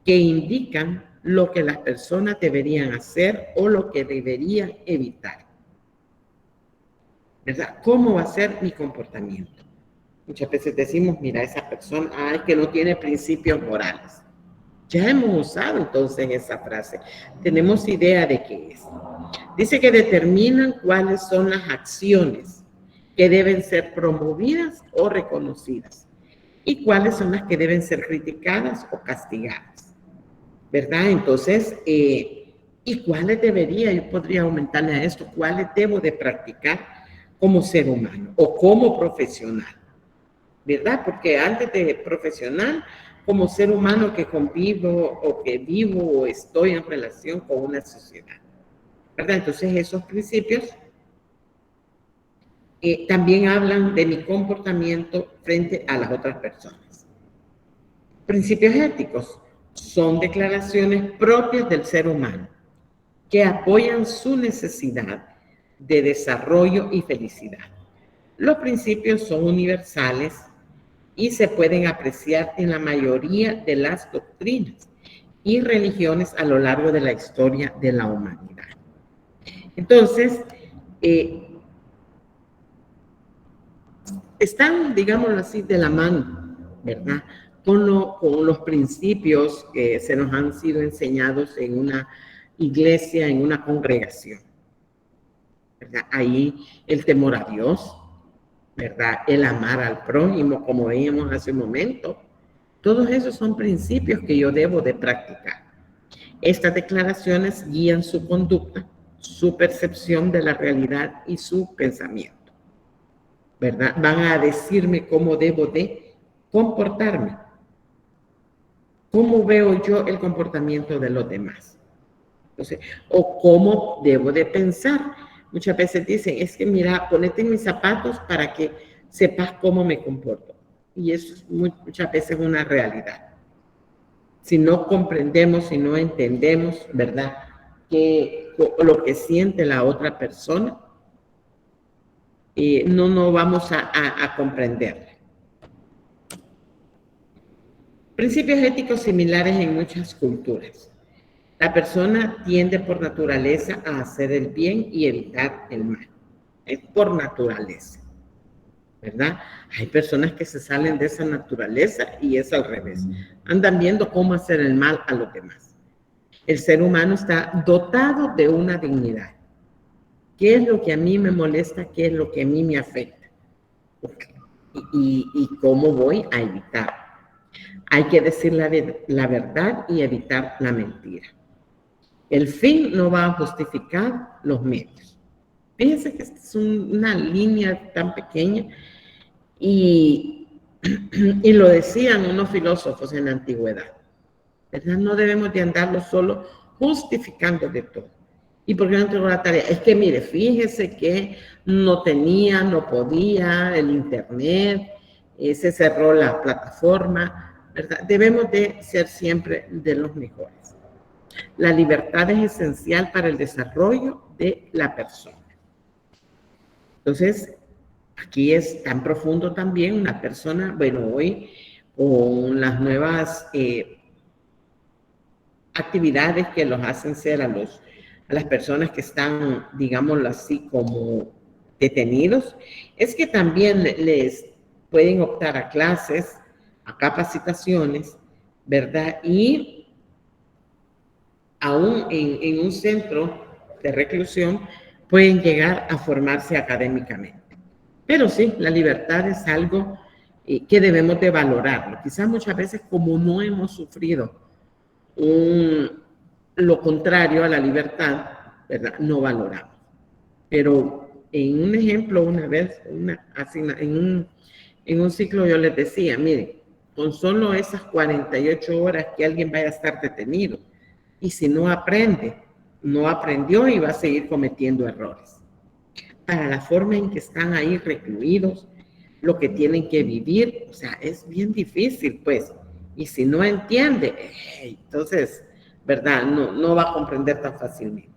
que indican lo que las personas deberían hacer o lo que deberían evitar, ¿verdad? ¿Cómo va a ser mi comportamiento? Muchas veces decimos, mira, esa persona, ay, que no tiene principios morales. Ya hemos usado entonces esa frase. Tenemos idea de qué es. Dice que determinan cuáles son las acciones que deben ser promovidas o reconocidas y cuáles son las que deben ser criticadas o castigadas, ¿verdad? Entonces, ¿y cuáles debería? Yo podría aumentarle a esto, ¿cuáles debo de practicar como ser humano o como profesional? ¿Verdad? Porque antes de profesional, como ser humano que convivo o que vivo o estoy en relación con una sociedad, ¿verdad? Entonces esos principios también hablan de mi comportamiento frente a las otras personas. Principios éticos son declaraciones propias del ser humano que apoyan su necesidad de desarrollo y felicidad. Los principios son universales y se pueden apreciar en la mayoría de las doctrinas y religiones a lo largo de la historia de la humanidad. Entonces, están, digámoslo así, de la mano, ¿verdad? Con los principios que se nos han sido enseñados en una iglesia, en una congregación, ¿verdad? Ahí el temor a Dios, ¿verdad? El amar al prójimo, como veíamos hace un momento. Todos esos son principios que yo debo de practicar. Estas declaraciones guían su conducta, su percepción de la realidad y su pensamiento, ¿verdad? Van a decirme cómo debo de comportarme, cómo veo yo el comportamiento de los demás. Entonces, o cómo debo de pensar. Muchas veces dicen, es que mira, ponete en mis zapatos para que sepas cómo me comporto. Y eso es muchas veces una realidad. Si no comprendemos, si no entendemos, ¿verdad?, lo que siente la otra persona, no vamos a comprender. Principios éticos similares en muchas culturas. La persona tiende por naturaleza a hacer el bien y evitar el mal. Es por naturaleza, ¿verdad? Hay personas que se salen de esa naturaleza y es al revés. Andan viendo cómo hacer el mal a los demás. El ser humano está dotado de una dignidad. ¿Qué es lo que a mí me molesta? ¿Qué es lo que a mí me afecta? Y cómo voy a evitar. Hay que decir la verdad y evitar la mentira. El fin no va a justificar los medios. Fíjense que es una línea tan pequeña y lo decían unos filósofos en la antigüedad, ¿verdad? No debemos de andarlo solo justificando de todo. ¿Y por qué no entregó la tarea? Es que mire, fíjese que no tenía, no podía, el internet, se cerró la plataforma, ¿verdad? Debemos de ser siempre de los mejores. La libertad es esencial para el desarrollo de la persona. Entonces, aquí es tan profundo también una persona, bueno, hoy con las nuevas actividades que los hacen ser a las personas que están, digámoslo así, como detenidos, es que también les pueden optar a clases, a capacitaciones, ¿verdad? Y aún en un centro de reclusión pueden llegar a formarse académicamente. Pero sí, la libertad es algo que debemos de valorarlo. Quizás muchas veces como no hemos sufrido lo contrario a la libertad, ¿verdad? No valoramos. Pero en un ejemplo, una vez, en un ciclo yo les decía, miren, con solo esas 48 horas que alguien vaya a estar detenido, y si no aprende, no aprendió y va a seguir cometiendo errores. Para la forma en que están ahí recluidos, lo que tienen que vivir, o sea, es bien difícil, pues. Y si no entiende, entonces, ¿verdad? No va a comprender tan fácilmente.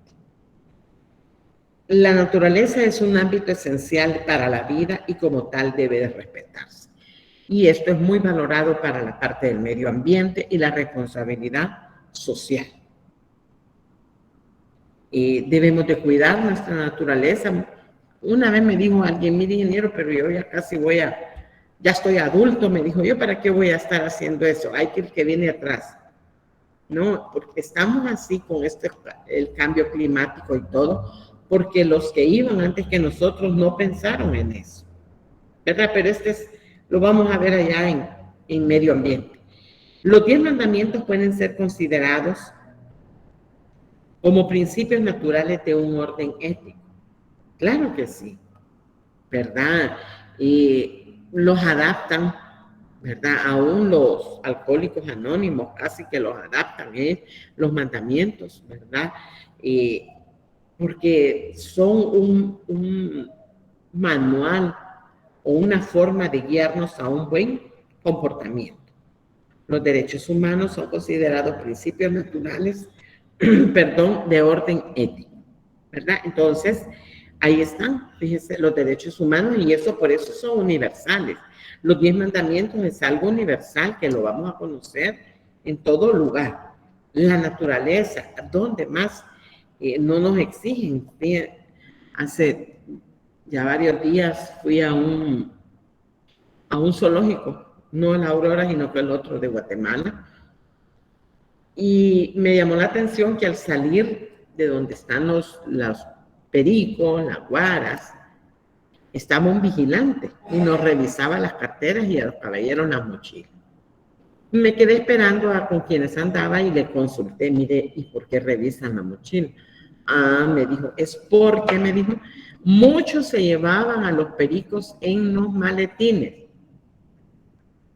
La naturaleza es un ámbito esencial para la vida y como tal debe de respetarse. Y esto es muy valorado para la parte del medio ambiente y la responsabilidad social. Debemos de cuidar nuestra naturaleza. Una vez me dijo alguien, mire ingeniero, pero yo ya casi ya estoy adulto, me dijo, yo para qué voy a estar haciendo eso, hay que el que viene atrás. No, porque estamos así con el cambio climático y todo, porque los que iban antes que nosotros no pensaron en eso, ¿verdad? Pero lo vamos a ver allá en medio ambiente. Los 10 mandamientos pueden ser considerados como principios naturales de un orden ético. Claro que sí, ¿verdad? Y los adaptan, ¿verdad? Aún los alcohólicos anónimos casi que los adaptan, los mandamientos, ¿verdad? Porque son un manual o una forma de guiarnos a un buen comportamiento. Los derechos humanos son considerados principios naturales, perdón, de orden ético, ¿verdad? Entonces, ahí están, fíjense, los derechos humanos y por eso son universales. Los 10 mandamientos es algo universal que lo vamos a conocer en todo lugar. La naturaleza, donde más no nos exigen. Hace ya varios días fui a un zoológico, no la Aurora, sino que el otro de Guatemala. Y me llamó la atención que al salir de donde están los pericos, las guaras, estaba un vigilante y nos revisaba las carteras y a los caballeros las mochilas. Me quedé esperando con quienes andaba y le consulté, mire, ¿y por qué revisan la mochila? Ah, me dijo, es porque, me dijo, muchos se llevaban a los pericos en los maletines.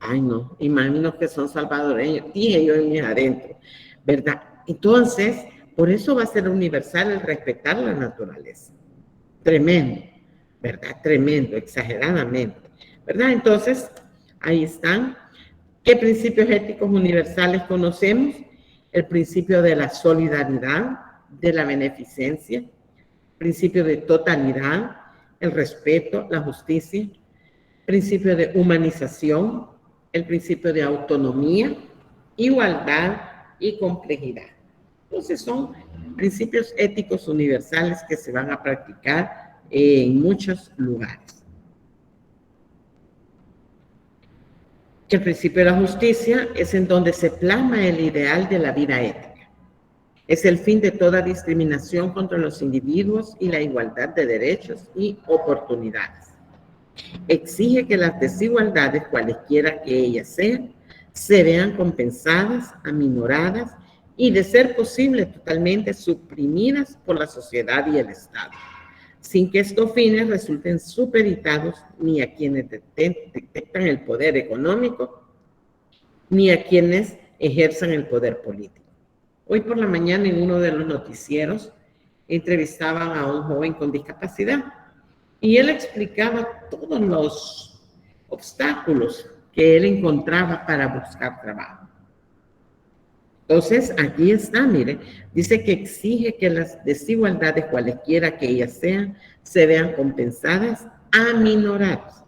Ay, no, imagino que son salvadoreños, dije yo en mis adentro, ¿verdad? Entonces, por eso va a ser universal el respetar la naturaleza. Tremendo, ¿verdad? Tremendo, exageradamente, ¿verdad? Entonces, ahí están. ¿Qué principios éticos universales conocemos? El principio de la solidaridad, de la beneficencia, principio de totalidad, el respeto, la justicia, principio de humanización, el principio de autonomía, igualdad y complejidad. Entonces son principios éticos universales que se van a practicar en muchos lugares. El principio de la justicia es en donde se plasma el ideal de la vida ética. Es el fin de toda discriminación contra los individuos y la igualdad de derechos y oportunidades. Exige que las desigualdades, cualesquiera que ellas sean, se vean compensadas, aminoradas y, de ser posible, totalmente suprimidas por la sociedad y el Estado, sin que estos fines resulten supeditados ni a quienes detectan el poder económico, ni a quienes ejerzan el poder político. Hoy por la mañana en uno de los noticieros entrevistaban a un joven con discapacidad y él explicaba todos los obstáculos que él encontraba para buscar trabajo. Entonces, aquí está, mire, dice que exige que las desigualdades, cualesquiera que ellas sean, se vean compensadas, aminoradas.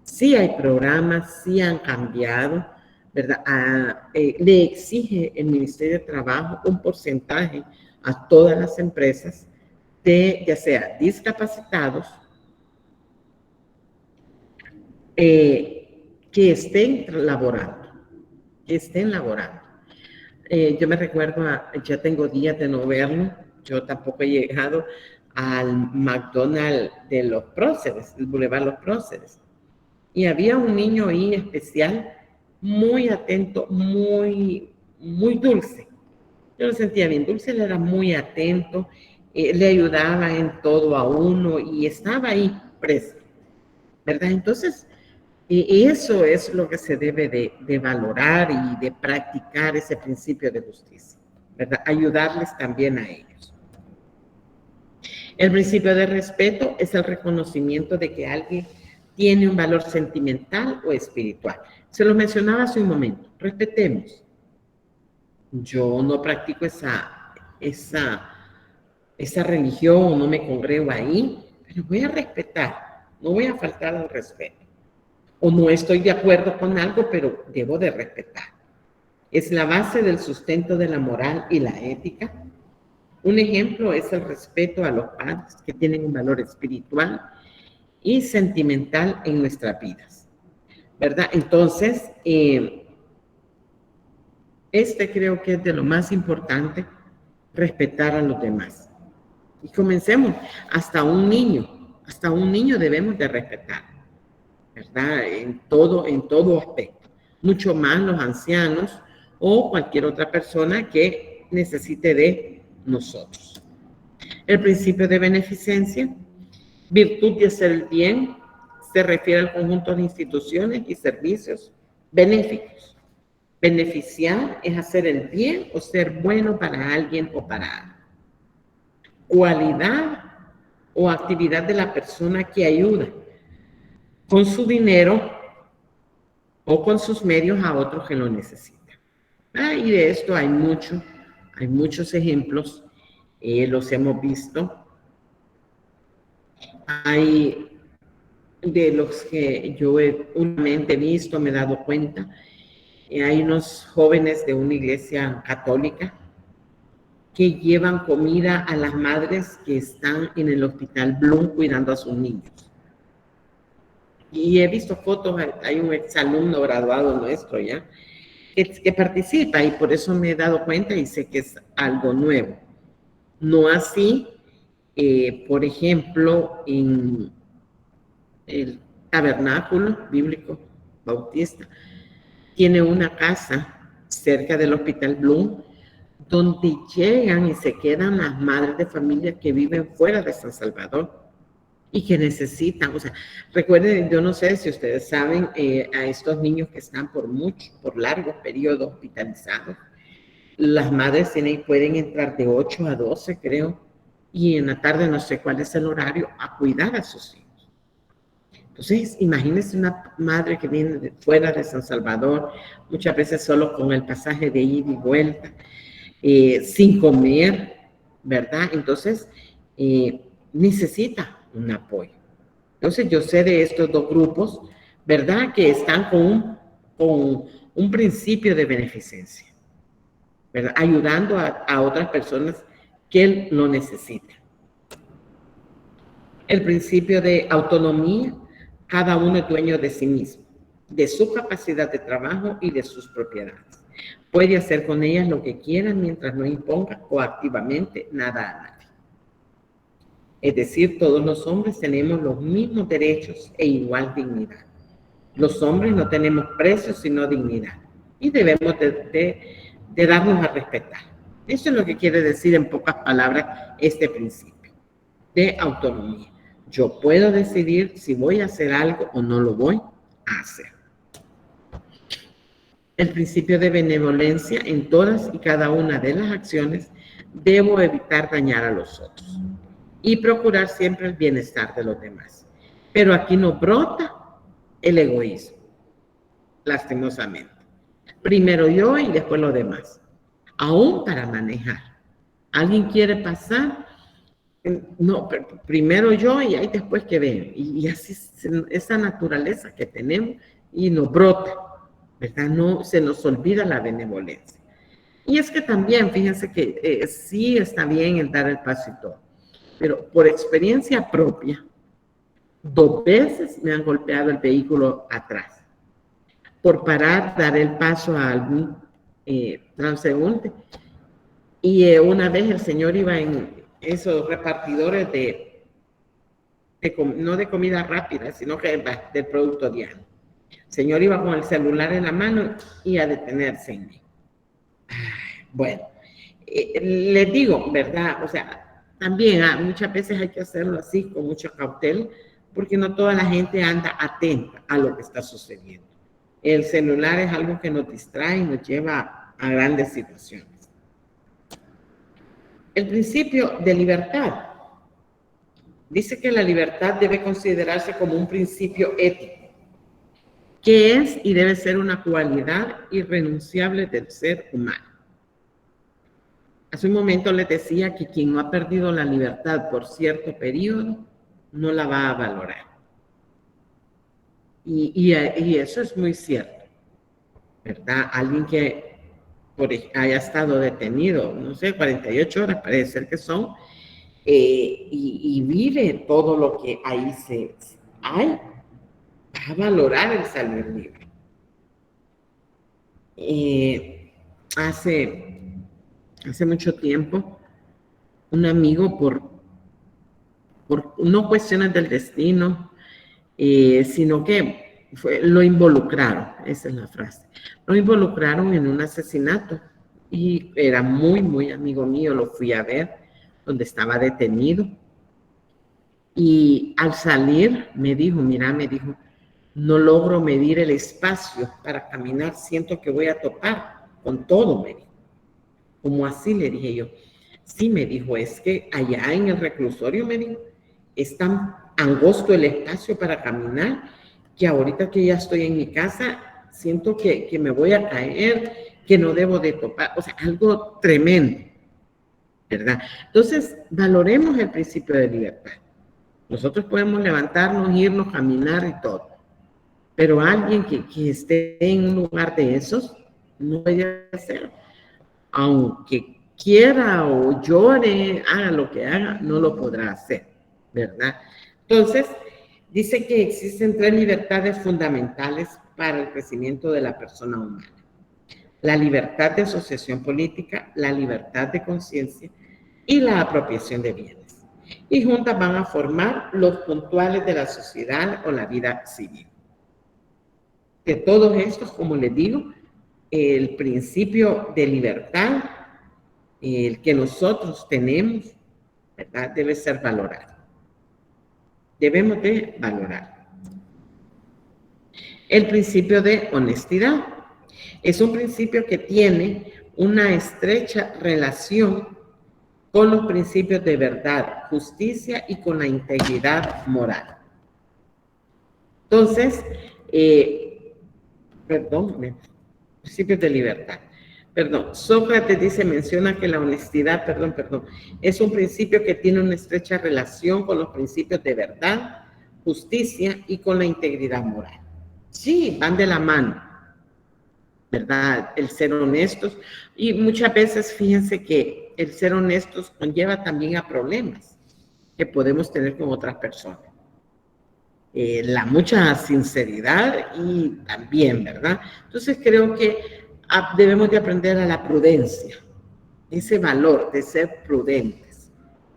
Sí hay programas, sí han cambiado, ¿verdad? Le exige el Ministerio de Trabajo un porcentaje a todas las empresas de, ya sea discapacitados, que estén laborando, yo me recuerdo, ya tengo días de no verlo, yo tampoco he llegado al McDonald's de los Próceres, el Boulevard Los Próceres. Y había un niño ahí especial, muy atento, muy dulce. Yo lo sentía bien dulce, él era muy atento, le ayudaba en todo a uno y estaba ahí preso, ¿verdad? Entonces, eso es lo que se debe de valorar y de practicar ese principio de justicia, ¿verdad? Ayudarles también a ellos. El principio de respeto es el reconocimiento de que alguien tiene un valor sentimental o espiritual. Se lo mencionaba hace un momento, respetemos. Yo no practico esa religión, no me congrego ahí, pero voy a respetar, no voy a faltar al respeto. O no estoy de acuerdo con algo, pero debo de respetar. Es la base del sustento de la moral y la ética. Un ejemplo es el respeto a los padres, que tienen un valor espiritual y sentimental en nuestras vidas, ¿verdad? Entonces, creo que es de lo más importante, respetar a los demás. Y comencemos, hasta un niño debemos de respetar, ¿verdad? En todo aspecto, mucho más los ancianos o cualquier otra persona que necesite de nosotros. El principio de beneficencia, virtud de hacer el bien, se refiere al conjunto de instituciones y servicios benéficos. Beneficiar es hacer el bien o ser bueno para alguien o para algo. Cualidad o actividad de la persona que ayuda con su dinero o con sus medios a otros que lo necesitan. Y de esto hay muchos ejemplos, los hemos visto. Hay de los que yo he últimamente visto, me he dado cuenta, hay unos jóvenes de una iglesia católica que llevan comida a las madres que están en el hospital Bloom cuidando a sus niños. Y he visto fotos, hay un exalumno graduado nuestro ya, que participa y por eso me he dado cuenta y sé que es algo nuevo. No así, por ejemplo, en el tabernáculo bíblico bautista, tiene una casa cerca del Hospital Bloom, donde llegan y se quedan las madres de familia que viven fuera de San Salvador y que necesitan, o sea, recuerden, yo no sé si ustedes saben, a estos niños que están por largos periodos hospitalizados, las madres pueden entrar de 8 a 12, creo, y en la tarde no sé cuál es el horario, a cuidar a sus hijos. Entonces, imagínense una madre que viene de fuera de San Salvador, muchas veces solo con el pasaje de ida y vuelta, sin comer, ¿verdad? Entonces, necesita un apoyo. Entonces, yo sé de estos dos grupos, ¿verdad? Que están con un principio de beneficencia, ¿verdad? Ayudando a otras personas que lo necesitan. El principio de autonomía, cada uno es dueño de sí mismo, de su capacidad de trabajo y de sus propiedades. Puede hacer con ellas lo que quiera mientras no imponga coactivamente nada a nadie. Es decir, todos los hombres tenemos los mismos derechos e igual dignidad. Los hombres no tenemos precios sino dignidad y debemos de darnos a respetar. Eso es lo que quiere decir en pocas palabras este principio de autonomía. Yo puedo decidir si voy a hacer algo o no lo voy a hacer. El principio de benevolencia, en todas y cada una de las acciones debo evitar dañar a los otros y procurar siempre el bienestar de los demás. Pero aquí no brota el egoísmo, lastimosamente. Primero yo y después los demás. aún para manejar. Alguien quiere pasar, no, primero yo y ahí después que ven. Y así esa naturaleza que tenemos y nos brota, ¿verdad? No se nos olvida la benevolencia. Y es que también, fíjense que sí está bien el dar el paso y todo, pero por experiencia propia, 2 veces me han golpeado el vehículo atrás. Por parar, dar el paso a algún transeúnte. Y una vez el señor iba en esos repartidores no de comida rápida, sino que del producto diario. El señor iba con el celular en la mano y a detenerse en mí. Bueno, les digo, ¿verdad? O sea, también muchas veces hay que hacerlo así, con mucha cautela, porque no toda la gente anda atenta a lo que está sucediendo. El celular es algo que nos distrae y nos lleva a grandes situaciones. El principio de libertad dice que la libertad debe considerarse como un principio ético, que es y debe ser una cualidad irrenunciable del ser humano. Hace un momento les decía que quien no ha perdido la libertad por cierto periodo, no la va a valorar. Y eso es muy cierto, ¿verdad? Alguien que haya estado detenido, no sé, 48 horas, parece ser que son, y vive todo lo que ahí hay, va a valorar el salir libre. Hace mucho tiempo, un amigo por no cuestiones del destino, sino que lo involucraron, esa es la frase, lo involucraron en un asesinato y era muy, muy amigo mío, lo fui a ver donde estaba detenido y al salir me dijo, no logro medir el espacio para caminar, siento que voy a topar con todo, me dijo. ¿Cómo así? Le dije yo. Sí, me dijo, es que allá en el reclusorio, me dijo, es tan angosto el espacio para caminar que ahorita que ya estoy en mi casa, siento que me voy a caer, que no debo de topar, o sea, algo tremendo, ¿verdad? Entonces, valoremos el principio de libertad. Nosotros podemos levantarnos, irnos, caminar y todo, pero alguien que esté en un lugar de esos, no puede hacerlo. Aunque quiera o llore, haga lo que haga, no lo podrá hacer, ¿verdad? Entonces, dice que existen 3 libertades fundamentales para el crecimiento de la persona humana. La libertad de asociación política, la libertad de conciencia y la apropiación de bienes. Y juntas van a formar los puntuales de la sociedad o la vida civil. De todos estos, como les digo, el principio de libertad, el que nosotros tenemos, ¿verdad? Debe ser valorado. Debemos de valorar. El principio de honestidad es un principio que tiene una estrecha relación con los principios de verdad, justicia y con la integridad moral. Entonces, principios de libertad. Sócrates menciona que la honestidad, es un principio que tiene una estrecha relación con los principios de verdad, justicia y con la integridad moral. Sí, van de la mano, ¿verdad? El ser honestos. Y muchas veces, fíjense que el ser honestos conlleva también a problemas que podemos tener con otras personas. La mucha sinceridad y también, ¿verdad? Entonces creo que debemos de aprender a la prudencia, ese valor de ser prudentes,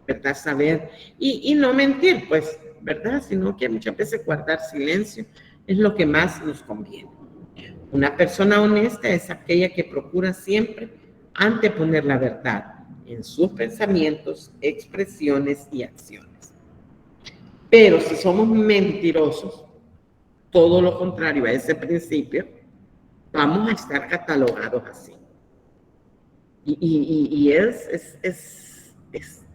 ¿verdad? Saber y no mentir, pues, ¿verdad? Sino que muchas veces guardar silencio es lo que más nos conviene. Una persona honesta es aquella que procura siempre anteponer la verdad en sus pensamientos, expresiones y acciones. Pero si somos mentirosos, todo lo contrario a ese principio, vamos a estar catalogados así. Y es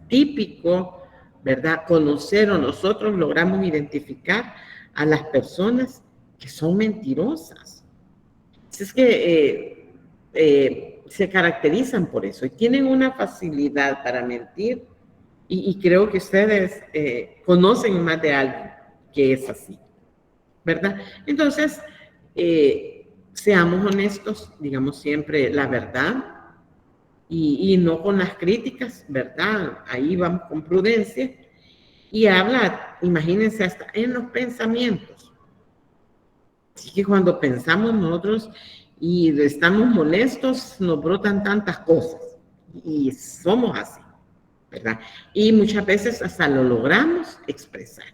típico, ¿verdad? Conocer o nosotros logramos identificar a las personas que son mentirosas. Es que se caracterizan por eso y tienen una facilidad para mentir y creo que ustedes conocen más de alguien que es así, ¿verdad? Entonces, seamos honestos, digamos siempre la verdad y no con las críticas, ¿verdad? Ahí vamos con prudencia y habla, imagínense, hasta en los pensamientos. Así que cuando pensamos nosotros y estamos molestos, nos brotan tantas cosas y somos así, ¿verdad? Y muchas veces hasta lo logramos expresar,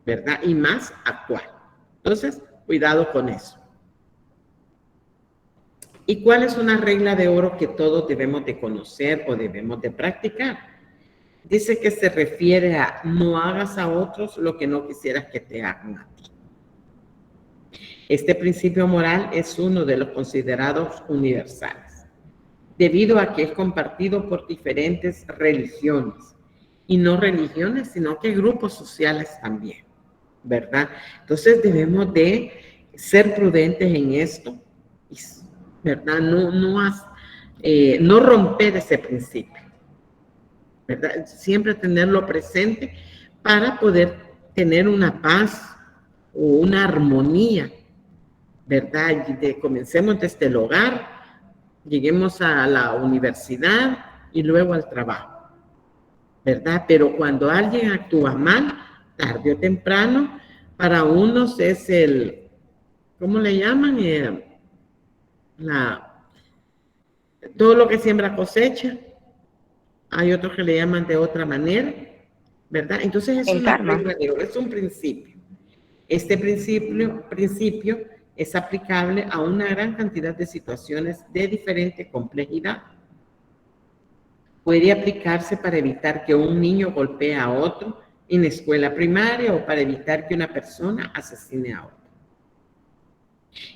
¿verdad? Y más actuar. Entonces, cuidado con eso. ¿Y cuál es una regla de oro que todos debemos de conocer o debemos de practicar? Dice que se refiere a no hagas a otros lo que no quisieras que te hagan a ti. Este principio moral es uno de los considerados universales, debido a que es compartido por diferentes religiones, y no religiones, sino que grupos sociales también, ¿verdad? Entonces debemos de ser prudentes en esto, ¿verdad? No romper ese principio, ¿verdad? Siempre tenerlo presente para poder tener una paz o una armonía, ¿verdad? Comencemos desde el hogar, lleguemos a la universidad y luego al trabajo, ¿verdad? Pero cuando alguien actúa mal, tarde o temprano, para unos es ¿cómo le llaman? Todo lo que siembra cosecha. Hay otros que le llaman de otra manera, ¿verdad? Entonces es una regla de oro, es un principio. Este principio es aplicable a una gran cantidad de situaciones de diferente complejidad. Puede aplicarse para evitar que un niño golpee a otro en la escuela primaria o para evitar que una persona asesine a otro.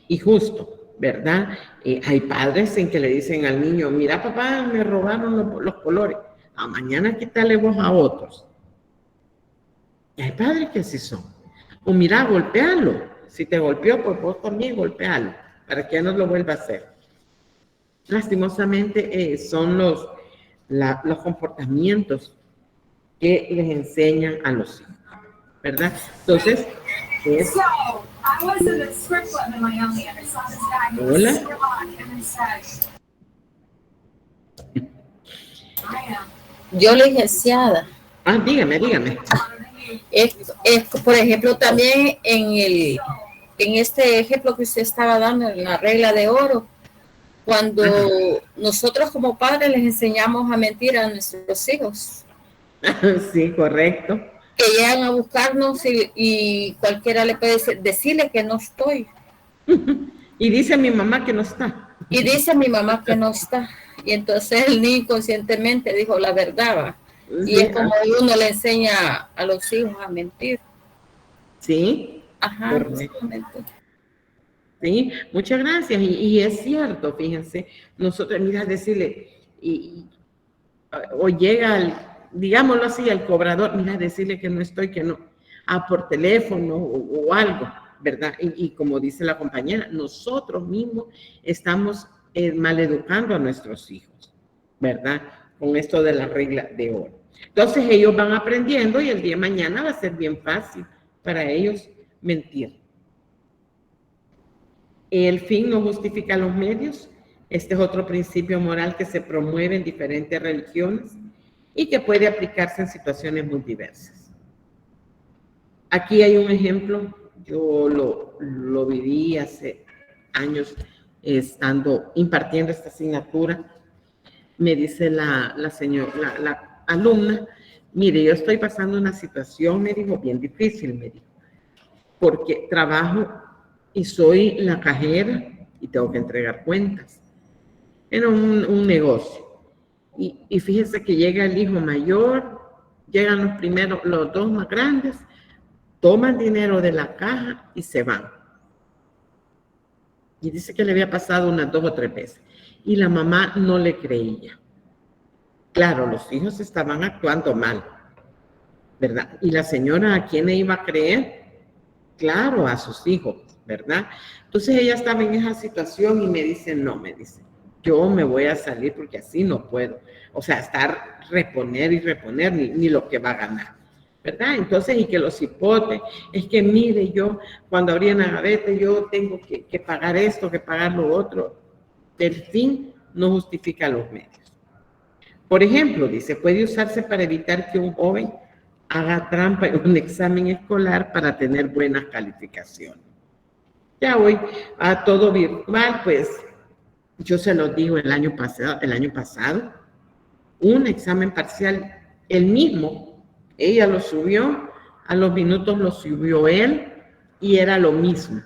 Y justo, ¿verdad? Hay padres en que le dicen al niño, mira papá, me robaron los colores, a mañana quítale vos a otros. Y hay padres que así son. O mira, golpealo. Si te golpeó, pues vos también golpealo, para que ya no lo vuelva a hacer. Lastimosamente son los comportamientos que les enseñan a los hijos, ¿verdad? Entonces, Hola. Yo licenciada. Dígame. Por ejemplo, también en este ejemplo que usted estaba dando, en la regla de oro, cuando nosotros como padres les enseñamos a mentir a nuestros hijos. Sí, correcto. Que llegan a buscarnos y cualquiera le puede decirle que no estoy. Y dice a mi mamá que no está. Y dice a mi mamá que no está. Y entonces el niño inconscientemente dijo la verdad, ¿va? Y es como uno le enseña a los hijos a mentir. Sí. Ajá. Sí, muchas gracias. Y es cierto, fíjense, nosotros, mira, decirle, o llega digámoslo así, al cobrador, mira, decirle que no estoy, que no, por teléfono o algo, ¿verdad? Y como dice la compañera, nosotros mismos estamos maleducando a nuestros hijos, ¿verdad? Con esto de la regla de oro. Entonces ellos van aprendiendo y el día de mañana va a ser bien fácil para ellos mentir. El fin no justifica los medios. Este es otro principio moral que se promueve en diferentes religiones y que puede aplicarse en situaciones muy diversas. Aquí hay un ejemplo, yo lo viví hace años impartiendo esta asignatura. Me dice la alumna, mire, yo estoy pasando una situación, me dijo, bien difícil, me dijo, porque trabajo y soy la cajera y tengo que entregar cuentas. Era un negocio. Y fíjese que llega el hijo mayor, llegan los dos más grandes, toman dinero de la caja y se van. Y dice que le había pasado unas 2 o 3 veces. Y la mamá no le creía. Claro, los hijos estaban actuando mal, ¿verdad? Y la señora, ¿a quién le iba a creer? Claro, a sus hijos, ¿verdad? Entonces ella estaba en esa situación y me dice, no, me dice, yo me voy a salir porque así no puedo. O sea, estar reponer y reponer ni lo que va a ganar, ¿verdad? Entonces, y que los hipotes, es que mire, yo cuando abrí una gaveta, yo tengo que pagar esto, que pagar lo otro. El fin no justifica los medios. Por ejemplo, dice, puede usarse para evitar que un joven haga trampa en un examen escolar para tener buenas calificaciones. Ya hoy a todo virtual, pues yo se lo digo el año pasado, un examen parcial, el mismo, ella lo subió, a los minutos lo subió él y era lo mismo.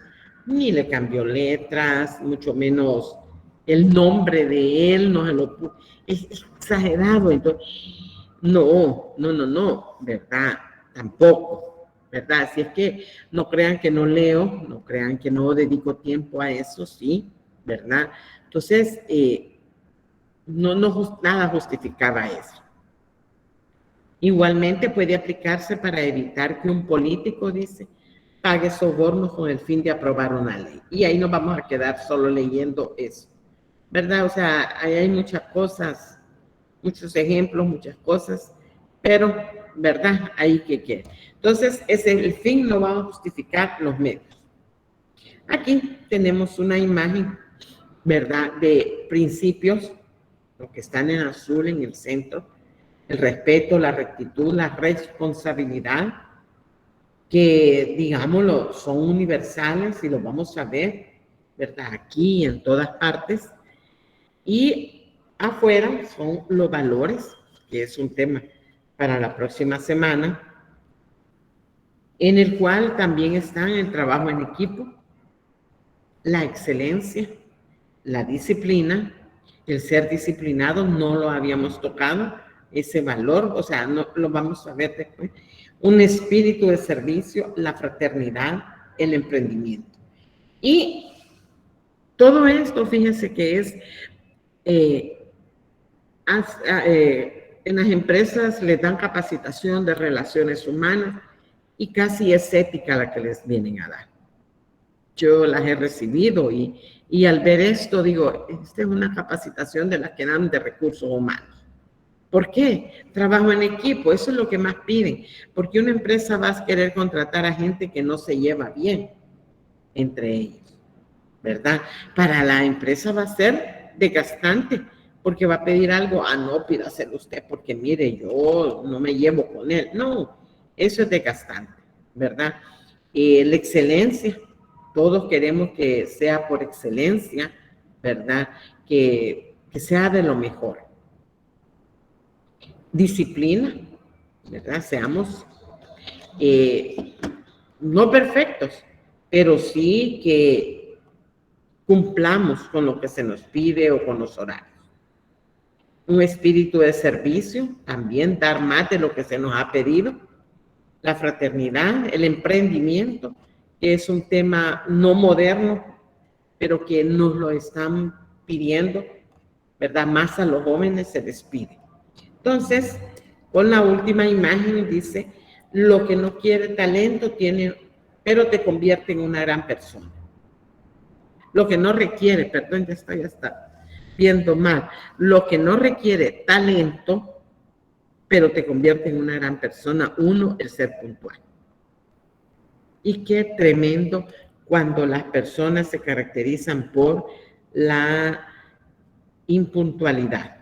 Ni le cambió letras, mucho menos el nombre de él, no se lo puso. Es exagerado, entonces, no, ¿verdad? Tampoco, ¿verdad? Si es que no crean que no leo, no crean que no dedico tiempo a eso, sí, ¿verdad? Entonces, nada justificaba eso. Igualmente puede aplicarse para evitar que un político, dice, pague sobornos con el fin de aprobar una ley. Y ahí nos vamos a quedar solo leyendo eso, ¿verdad? O sea, ahí hay muchas cosas, muchos ejemplos, muchas cosas, pero, ¿verdad? Ahí que queda. Entonces, el fin no va a justificar los medios. Aquí tenemos una imagen, ¿verdad? De principios, los que están en azul en el centro, el respeto, la rectitud, la responsabilidad, que, digámoslo, son universales y lo vamos a ver, ¿verdad? Aquí y en todas partes. Y afuera son los valores, que es un tema para la próxima semana, en el cual también están el trabajo en equipo, la excelencia, la disciplina, el ser disciplinado, no lo habíamos tocado, ese valor, o sea, no lo vamos a ver después, un espíritu de servicio, la fraternidad, el emprendimiento. Y todo esto, fíjense que es, en las empresas les dan capacitación de relaciones humanas y casi es ética la que les vienen a dar. Yo las he recibido y al ver esto digo, esta es una capacitación de las que dan de recursos humanos. ¿Por qué? Trabajo en equipo, eso es lo que más piden, porque una empresa va a querer contratar a gente que no se lleva bien entre ellos, ¿verdad? Para la empresa va a ser desgastante, porque va a pedir algo, no, pídaselo usted, porque mire, yo no me llevo con él. No, eso es desgastante, ¿verdad? La excelencia, todos queremos que sea por excelencia, ¿verdad? Que sea de lo mejor. Disciplina, ¿verdad? Seamos no perfectos, pero sí que cumplamos con lo que se nos pide o con los horarios. Un espíritu de servicio, también dar más de lo que se nos ha pedido. La fraternidad, el emprendimiento, que es un tema no moderno, pero que nos lo están pidiendo, ¿verdad? Más a los jóvenes se les pide. Entonces, con la última imagen dice, lo que no quiere talento tiene, pero te convierte en una gran persona. Lo que no requiere, perdón, ya está viendo mal, lo que no requiere talento, pero te convierte en una gran persona, el ser puntual. Y qué tremendo cuando las personas se caracterizan por la impuntualidad.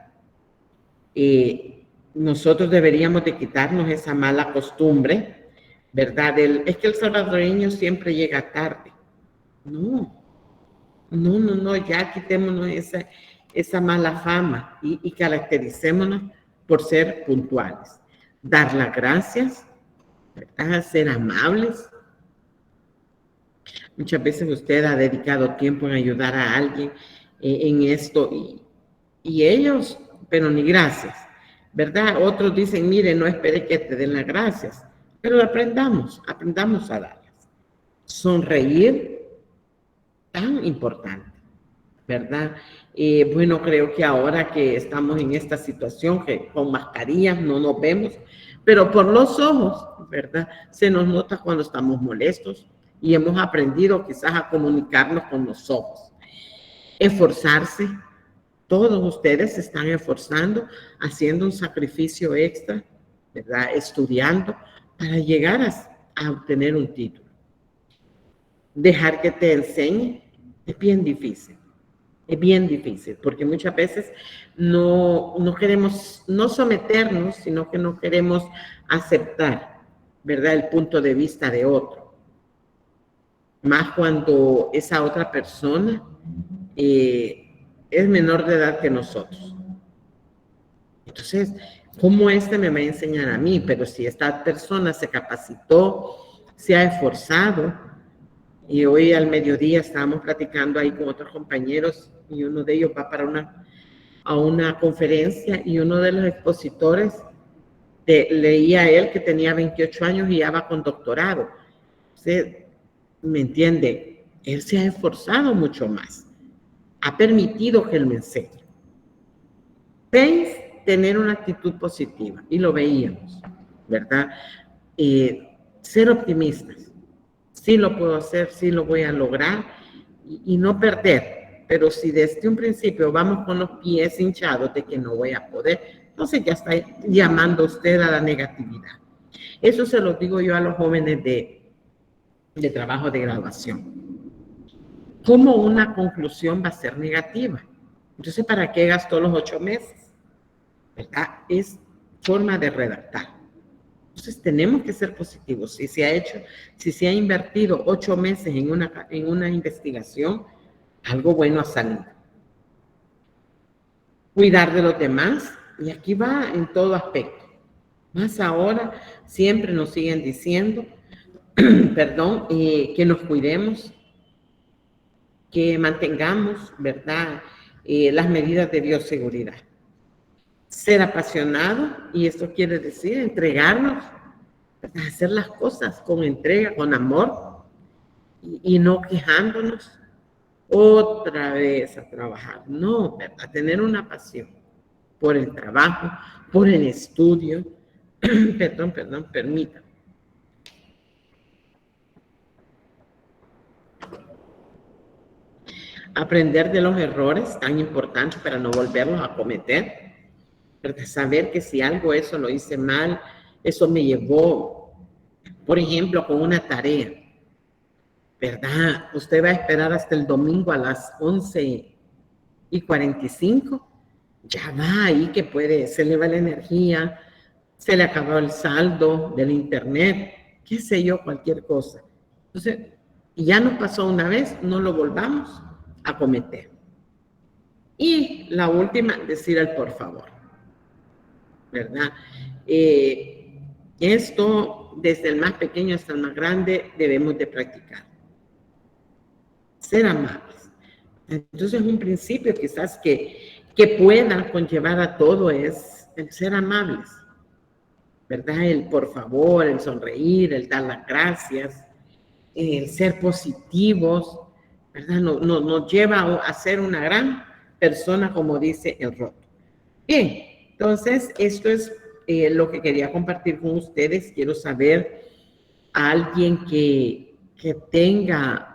Nosotros deberíamos de quitarnos esa mala costumbre, ¿verdad? Es que el salvadoreño siempre llega tarde. No, ya quitémonos esa mala fama y caractericémonos por ser puntuales. Dar las gracias, ¿verdad? Ser amables. Muchas veces usted ha dedicado tiempo en ayudar a alguien en esto y ellos, pero ni gracias, ¿verdad? Otros dicen, mire, no espere que te den las gracias, pero aprendamos a darlas. Sonreír, tan importante, ¿verdad? Bueno, creo que ahora que estamos en esta situación, que con mascarillas no nos vemos, pero por los ojos, ¿verdad? Se nos nota cuando estamos molestos y hemos aprendido quizás a comunicarnos con los ojos. Esforzarse, Todos ustedes se están esforzando, haciendo un sacrificio extra, ¿verdad? Estudiando para llegar a obtener un título. Dejar que te enseñe es bien difícil. Es bien difícil, porque muchas veces no queremos, no someternos, sino que no queremos aceptar, ¿verdad? El punto de vista de otro. Más cuando esa otra persona es menor de edad que nosotros. Entonces, ¿cómo este me va a enseñar a mí? Pero si esta persona se capacitó, se ha esforzado, y hoy al mediodía estábamos platicando ahí con otros compañeros y uno de ellos va para a una conferencia y uno de los expositores leía a él que tenía 28 años y ya va con doctorado. Usted me entiende, él se ha esforzado mucho más, ha permitido que él me enseñe. 6, tener una actitud positiva, y lo veíamos, ¿verdad? Ser optimistas, sí lo puedo hacer, sí lo voy a lograr, y no perder. Pero si desde un principio vamos con los pies hinchados de que no voy a poder, entonces ya está llamando usted a la negatividad. Eso se lo digo yo a los jóvenes de trabajo de graduación. ¿Cómo una conclusión va a ser negativa? Entonces, ¿para qué gastó los 8 meses? ¿Verdad? Es forma de redactar. Entonces, tenemos que ser positivos. Si se ha invertido 8 meses en una investigación, algo bueno ha salido. Cuidar de los demás, y aquí va en todo aspecto. Más ahora, siempre nos siguen diciendo, perdón, que nos cuidemos, que mantengamos, ¿verdad?, las medidas de bioseguridad. Ser apasionado, y esto quiere decir entregarnos, ¿verdad?, hacer las cosas con entrega, con amor, y no quejándonos otra vez a trabajar. No, ¿verdad?, tener una pasión por el trabajo, por el estudio. Permítame. Aprender de los errores, tan importantes para no volverlos a cometer. ¿Verdad? Saber que si algo eso lo hice mal, eso me llevó, por ejemplo, con una tarea, ¿verdad? Usted va a esperar hasta el domingo a las 11:45, ya va ahí que se le va la energía, se le acabó el saldo del internet, qué sé yo, cualquier cosa. Entonces, ya nos pasó una vez, no lo volvamos a cometer. Y la última, decir el por favor, ¿verdad? Esto, desde el más pequeño hasta el más grande, debemos de practicar. Ser amables. Entonces, un principio quizás que pueda conllevar a todo es el ser amables, ¿verdad? El por favor, el sonreír, el dar las gracias, el ser positivos, ¿verdad? Nos lleva a ser una gran persona, como dice el Roto. Bien, entonces esto es lo que quería compartir con ustedes. Quiero saber a alguien que tenga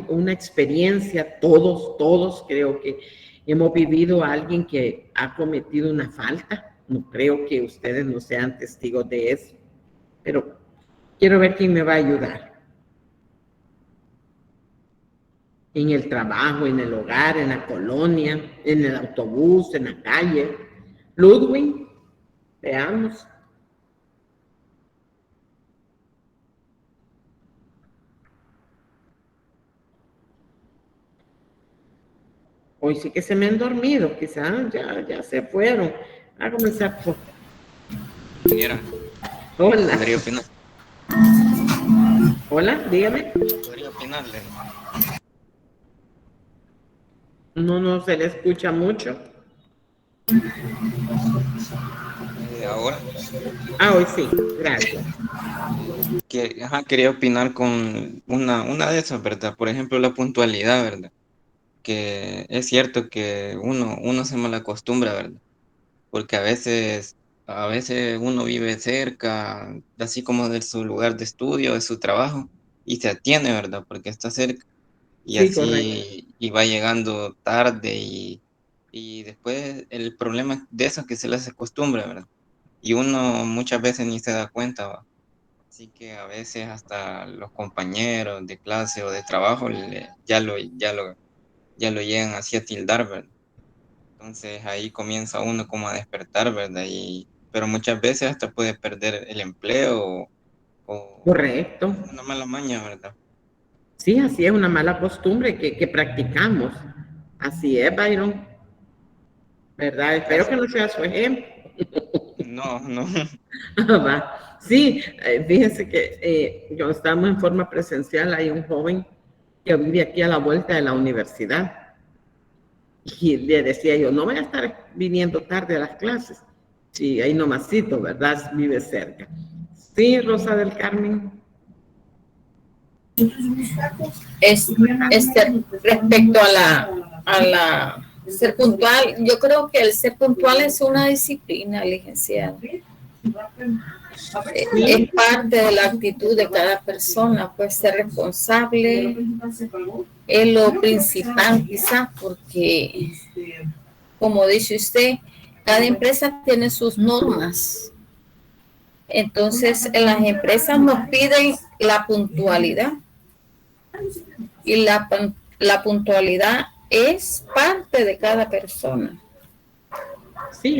una experiencia, todos creo que hemos vivido a alguien que ha cometido una falta. No creo que ustedes no sean testigos de eso, pero quiero ver quién me va a ayudar. En el trabajo, en el hogar, en la colonia, en el autobús, en la calle. Ludwig, veamos. Hoy sí que se me han dormido, quizás ya se fueron. A comenzar por... Ingeniera, Hola. podría opinar. Hola, dígame. Podría opinarle. No se le escucha mucho. Ahora. Hoy sí, gracias. Quería opinar con una de esas, ¿verdad? Por ejemplo, la puntualidad, ¿verdad? Que es cierto que uno se mal acostumbra, ¿verdad? Porque a veces uno vive cerca, así como de su lugar de estudio, de su trabajo, y se atiene, ¿verdad? Porque está cerca, y Sí, correcto. así, y va llegando tarde, Y después el problema de eso es que se les hace costumbre, ¿verdad? Y uno muchas veces ni se da cuenta, ¿va? Así que a veces hasta los compañeros de clase o de trabajo ya lo llegan así a tildar, ¿verdad? Entonces ahí comienza uno como a despertar, ¿verdad? Pero muchas veces hasta puede perder el empleo o Correcto. una mala maña, ¿verdad? Sí, así es una mala costumbre que practicamos. Así es, Byron, ¿verdad? Espero que no sea su ejemplo. No, no. Va. Sí, fíjense que cuando estábamos en forma presencial, hay un joven que vive aquí a la vuelta de la universidad. Y le decía yo, no voy a estar viniendo tarde a las clases. Sí, ahí nomasito, ¿verdad? Vive cerca. Sí, Rosa del Carmen. Respecto a la ser puntual, yo creo que el ser puntual es una disciplina, licenciado. Es parte de la actitud de cada persona, pues ser responsable es lo principal quizás, porque como dice usted, cada empresa tiene sus normas. Entonces, en las empresas nos piden la puntualidad y la puntualidad es parte de cada persona. Sí,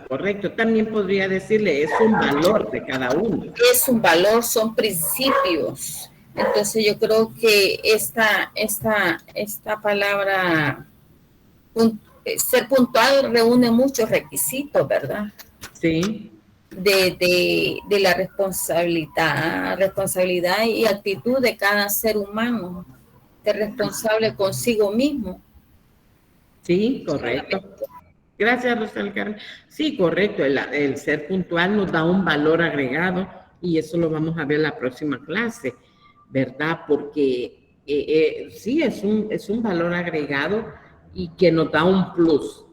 correcto. También podría decirle, es un valor de cada uno. Es un valor, son principios. Entonces yo creo que esta palabra, ser puntual, reúne muchos requisitos, ¿verdad? Sí. De la responsabilidad y actitud de cada ser humano, ser responsable consigo mismo. Sí, correcto. Gracias, Rosa Carmen. Sí, correcto. El ser puntual nos da un valor agregado y eso lo vamos a ver en la próxima clase, ¿verdad? Porque sí, es un valor agregado y que nos da un plus,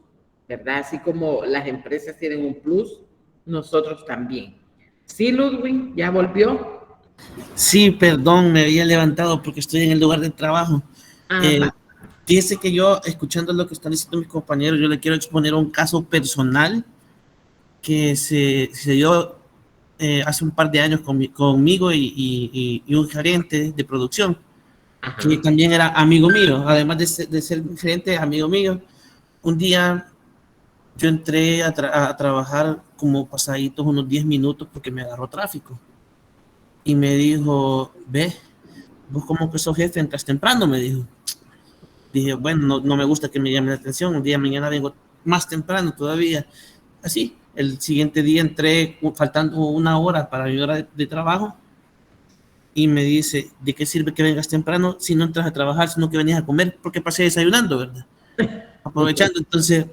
¿verdad? Así como las empresas tienen un plus, nosotros también. Sí, Ludwig, ¿ya volvió? Sí, perdón, me había levantado porque estoy en el lugar de trabajo. Fíjese que yo, escuchando lo que están diciendo mis compañeros, yo le quiero exponer un caso personal que se dio hace un par de años conmigo y un gerente de producción, que también era amigo mío, además de ser gerente, amigo mío. Un día yo entré a trabajar como pasaditos unos 10 minutos porque me agarró tráfico. Y me dijo, ve, vos como que sos jefe, entras temprano, me dijo. Dije, bueno, no me gusta que me llame la atención, un día mañana vengo más temprano todavía. Así, el siguiente día entré faltando una hora para mi hora de trabajo y me dice, ¿de qué sirve que vengas temprano si no entras a trabajar, sino que venías a comer? Porque pasé desayunando, ¿verdad? Aprovechando, entonces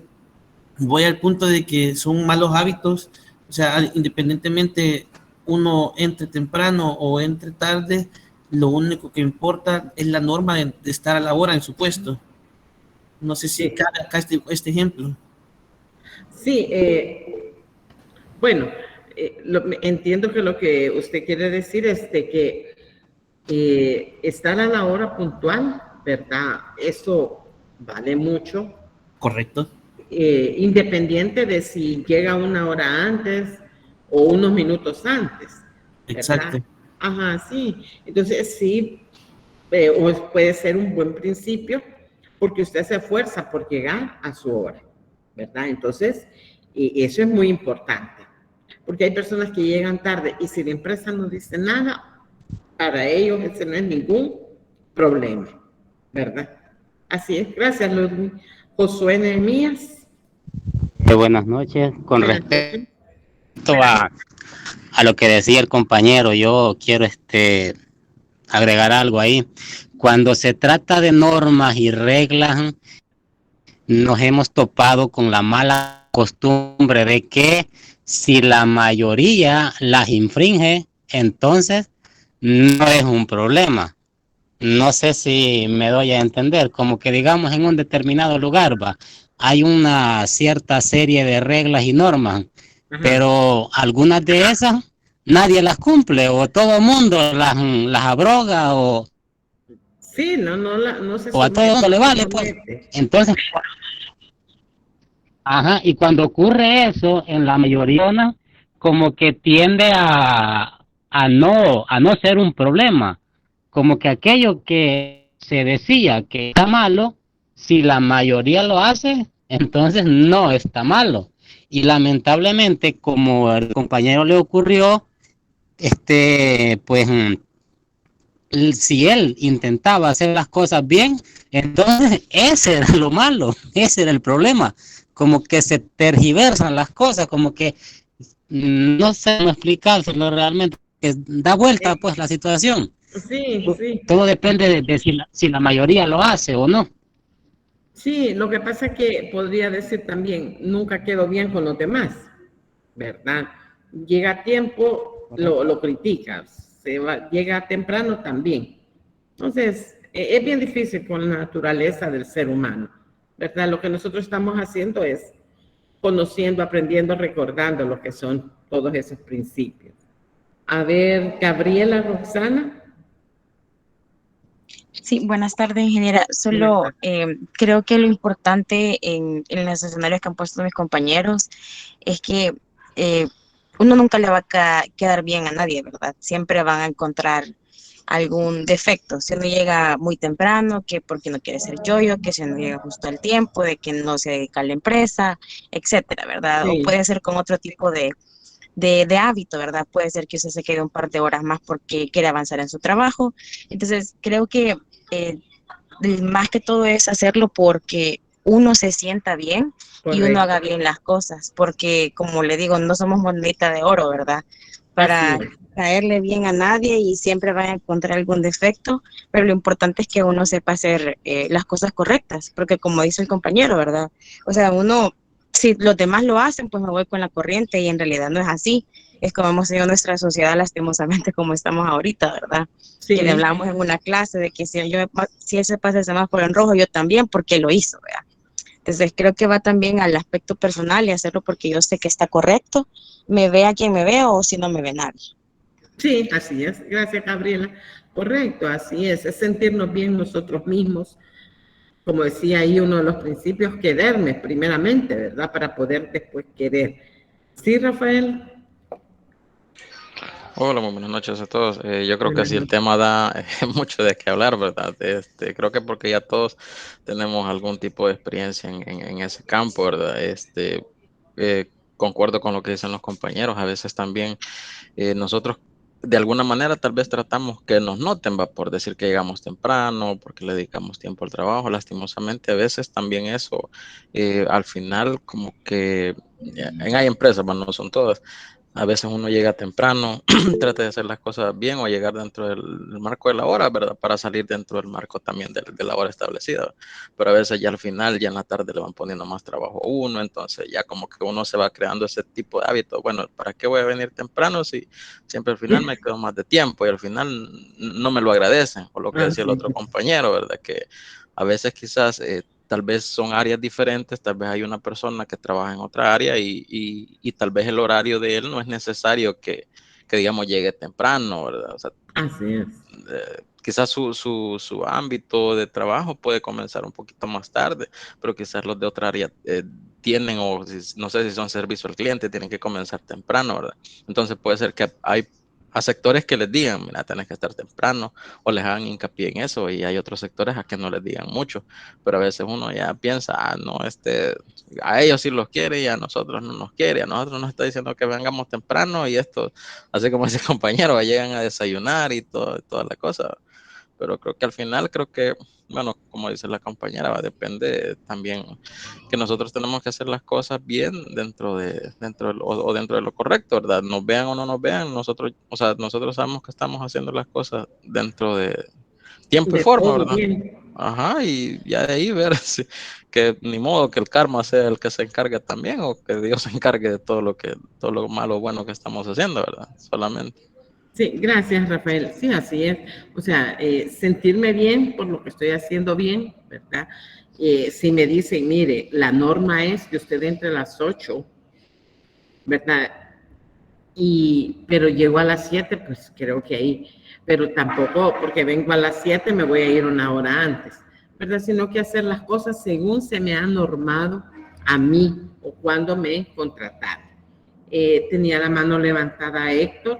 voy al punto de que son malos hábitos, o sea, independientemente uno entre temprano o entre tarde, lo único que importa es la norma de estar a la hora en su puesto. No sé si cabe acá este ejemplo. Sí, bueno, entiendo que lo que usted quiere decir es de que estar a la hora puntual, ¿verdad? Eso vale mucho. Correcto. Independiente de si llega una hora antes o unos minutos antes. ¿Verdad? Exacto. Ajá, sí. Entonces, sí, puede ser un buen principio porque usted se esfuerza por llegar a su hora, ¿verdad? Entonces, eso es muy importante, porque hay personas que llegan tarde y si la empresa no dice nada, para ellos ese no es ningún problema, ¿verdad? Así es. Gracias, Ludwig. Josué Nehemías. Buenas noches. Con respecto a lo que decía el compañero, yo quiero agregar algo ahí. Cuando se trata de normas y reglas, nos hemos topado con la mala costumbre de que si la mayoría las infringe, entonces no es un problema. No sé si me doy a entender, como que digamos en un determinado lugar hay una cierta serie de reglas y normas, pero algunas de esas nadie las cumple o todo el mundo las abroga o sí, no se o a todo el mundo le vale, pues. Entonces Ajá, y cuando ocurre eso, en la mayoría, ¿no? Como que tiende a no ser un problema. Como que aquello que se decía que está malo, si la mayoría lo hace, entonces no está malo. Y lamentablemente, como al compañero le ocurrió, pues si él intentaba hacer las cosas bien, entonces ese era lo malo, ese era el problema, como que se tergiversan las cosas, como que no sé cómo explicárselo realmente, que da vuelta pues la situación. Sí, sí. Todo depende de si la mayoría lo hace o no. Sí, lo que pasa es que podría decir también, nunca quedo bien con los demás, ¿verdad? Llega tiempo, lo criticas, llega temprano también. Entonces, es bien difícil con la naturaleza del ser humano, ¿verdad? Lo que nosotros estamos haciendo es conociendo, aprendiendo, recordando lo que son todos esos principios. A ver, Gabriela, Roxana. Sí, buenas tardes, ingeniera. Solo creo que lo importante en los escenarios que han puesto mis compañeros es que uno nunca le va a quedar bien a nadie, ¿verdad? Siempre van a encontrar algún defecto. Si uno llega muy temprano, que porque no quiere ser yoyo, que si no llega justo al tiempo, de que no se dedica a la empresa, etcétera, ¿verdad? O Sí. puede ser con otro tipo de hábito, ¿verdad? Puede ser que usted se quede un par de horas más porque quiere avanzar en su trabajo. Entonces, creo que más que todo es hacerlo porque uno se sienta bien y uno Correcto. haga bien las cosas, porque como le digo, no somos monedita de oro, ¿verdad? Para Así es. caerle bien a nadie y siempre va a encontrar algún defecto, pero lo importante es que uno sepa hacer las cosas correctas, porque como dice el compañero, ¿verdad? O sea, uno, si los demás lo hacen, pues me voy con la corriente y en realidad no es así. Es como hemos tenido nuestra sociedad lastimosamente como estamos ahorita, ¿verdad? Sí. Que le hablamos en una clase de que si él se pasa el semáforo en rojo, yo también, porque lo hizo, ¿verdad? Entonces creo que va también al aspecto personal y hacerlo porque yo sé que está correcto, me vea quien me vea o si no me ve nadie. Sí, así es. Gracias, Gabriela. Correcto, así es sentirnos bien nosotros mismos. Como decía ahí uno de los principios, quererme primeramente, ¿verdad? Para poder después querer. Sí, Rafael. Hola, muy buenas noches a todos. Yo creo que sí, el tema da mucho de qué hablar, ¿verdad? Creo que porque ya todos tenemos algún tipo de experiencia en ese campo, ¿verdad? Concuerdo con lo que dicen los compañeros. A veces también nosotros, de alguna manera, tal vez tratamos que nos noten, va, por decir que llegamos temprano, porque le dedicamos tiempo al trabajo. Lastimosamente, a veces también eso, al final, como que hay empresas, bueno, no son todas. A veces uno llega temprano, trata de hacer las cosas bien o llegar dentro del marco de la hora, ¿verdad? Para salir dentro del marco también de la hora establecida. Pero a veces ya al final, ya en la tarde le van poniendo más trabajo a uno, entonces ya como que uno se va creando ese tipo de hábito. Bueno, ¿para qué voy a venir temprano si siempre al final me quedo más de tiempo y al final no me lo agradecen? O lo que decía el otro compañero, ¿verdad? Que a veces quizás tal vez son áreas diferentes, tal vez hay una persona que trabaja en otra área y tal vez el horario de él no es necesario que digamos, llegue temprano, ¿verdad? O sea, así es. Quizás su ámbito de trabajo puede comenzar un poquito más tarde, pero quizás los de otra área tienen, o no sé si son servicio al cliente, tienen que comenzar temprano, ¿verdad? Entonces puede ser que hay a sectores que les digan, mira, tenés que estar temprano, o les hagan hincapié en eso, y hay otros sectores a que no les digan mucho, pero a veces uno ya piensa, no, a ellos sí los quiere y a nosotros no nos quiere, a nosotros nos está diciendo que vengamos temprano y esto, así como ese compañero, llegan a desayunar y toda la cosa, pero creo que al final, bueno, como dice la compañera, depende también que nosotros tenemos que hacer las cosas bien dentro de lo correcto, ¿verdad? Nos vean o no nos vean, nosotros sabemos que estamos haciendo las cosas dentro de tiempo y De forma, todo ¿verdad? bien. Ajá, y ya de ahí ver que ni modo que el karma sea el que se encargue también, o que Dios se encargue de todo lo malo o bueno que estamos haciendo, ¿verdad? Solamente. Sí, gracias, Rafael. Sí, así es. O sea, sentirme bien por lo que estoy haciendo bien, ¿verdad? Si me dicen, mire, la norma es que usted entre a las 8, ¿verdad? Pero llego a las 7, pues creo que ahí, pero tampoco porque vengo a las 7 me voy a ir una hora antes, ¿verdad? Sino que hacer las cosas según se me ha normado a mí o cuando me contrataron. Tenía la mano levantada Héctor.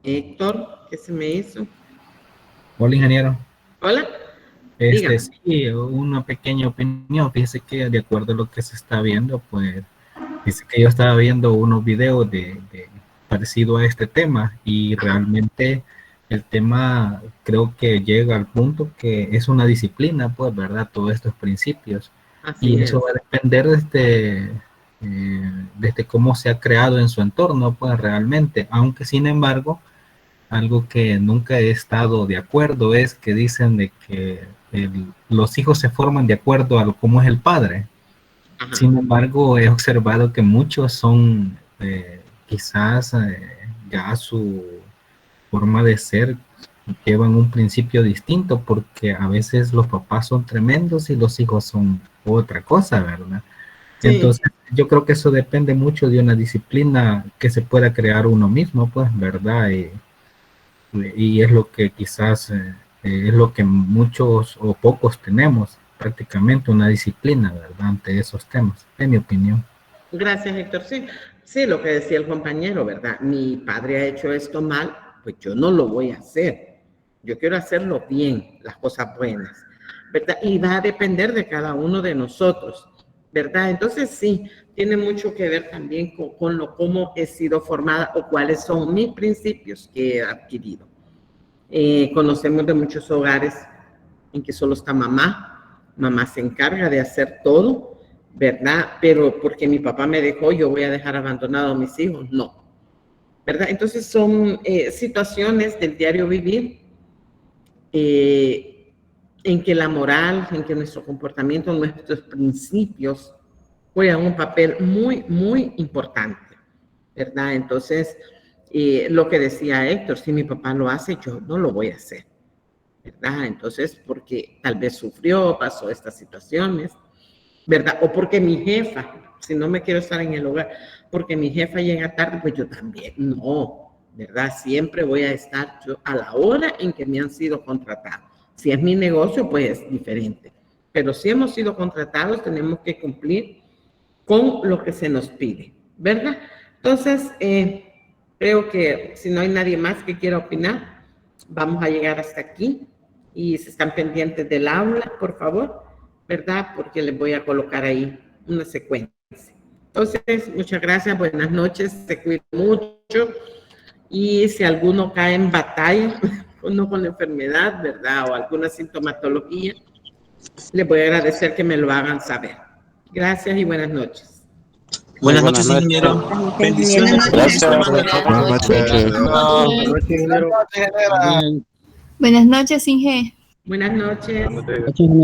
Héctor, ¿qué se me hizo? Hola, ingeniero. Hola. Dígame. Sí, una pequeña opinión. Fíjese que de acuerdo a lo que se está viendo, pues, dice que yo estaba viendo unos videos parecido a este tema y realmente el tema creo que llega al punto que es una disciplina, pues, ¿verdad? Todos estos principios. Así Y eso es. va a depender desde cómo se ha creado en su entorno, pues, realmente. Aunque, sin embargo, algo que nunca he estado de acuerdo es que dicen de que los hijos se forman de acuerdo a cómo es el padre. Ajá. Sin embargo, he observado que muchos son quizás ya su forma de ser llevan un principio distinto porque a veces los papás son tremendos y los hijos son otra cosa, ¿verdad? Sí. Entonces, yo creo que eso depende mucho de una disciplina que se pueda crear uno mismo, pues, ¿verdad? Y es lo que quizás es lo que muchos o pocos tenemos, prácticamente una disciplina, ¿verdad? Ante esos temas, en mi opinión. Gracias, Héctor. Sí, sí, lo que decía el compañero, ¿verdad? Mi padre ha hecho esto mal, pues yo no lo voy a hacer. Yo quiero hacerlo bien, las cosas buenas, ¿verdad? Y va a depender de cada uno de nosotros, ¿verdad? Entonces sí, tiene mucho que ver también con cómo he sido formada o cuáles son mis principios que he adquirido. Conocemos de muchos hogares en que solo está mamá. Mamá se encarga de hacer todo, ¿verdad? Pero porque mi papá me dejó, yo voy a dejar abandonado a mis hijos. No, ¿verdad? Entonces son situaciones del diario vivir en que la moral, en que nuestro comportamiento, nuestros principios juegan un papel muy, muy importante, ¿verdad? Entonces, lo que decía Héctor, si mi papá lo hace, yo no lo voy a hacer, ¿verdad? Entonces, porque tal vez sufrió, pasó estas situaciones, ¿verdad? O porque mi jefa, si no me quiero estar en el hogar, porque mi jefa llega tarde, pues yo también, no, ¿verdad? Siempre voy a estar yo a la hora en que me han sido contratados. Si es mi negocio, pues es diferente. Pero si hemos sido contratados, tenemos que cumplir con lo que se nos pide, ¿verdad? Entonces, creo que si no hay nadie más que quiera opinar, vamos a llegar hasta aquí y si están pendientes del aula, por favor, ¿verdad? Porque les voy a colocar ahí una secuencia. Entonces, muchas gracias, buenas noches, se cuiden mucho y si alguno cae en batalla, uno con la enfermedad, ¿verdad? O alguna sintomatología, les voy a agradecer que me lo hagan saber. Gracias y buenas noches. Buenas noches, ingeniero. Bendiciones. Gracias. Buenas noches, Inge. Buenas noches.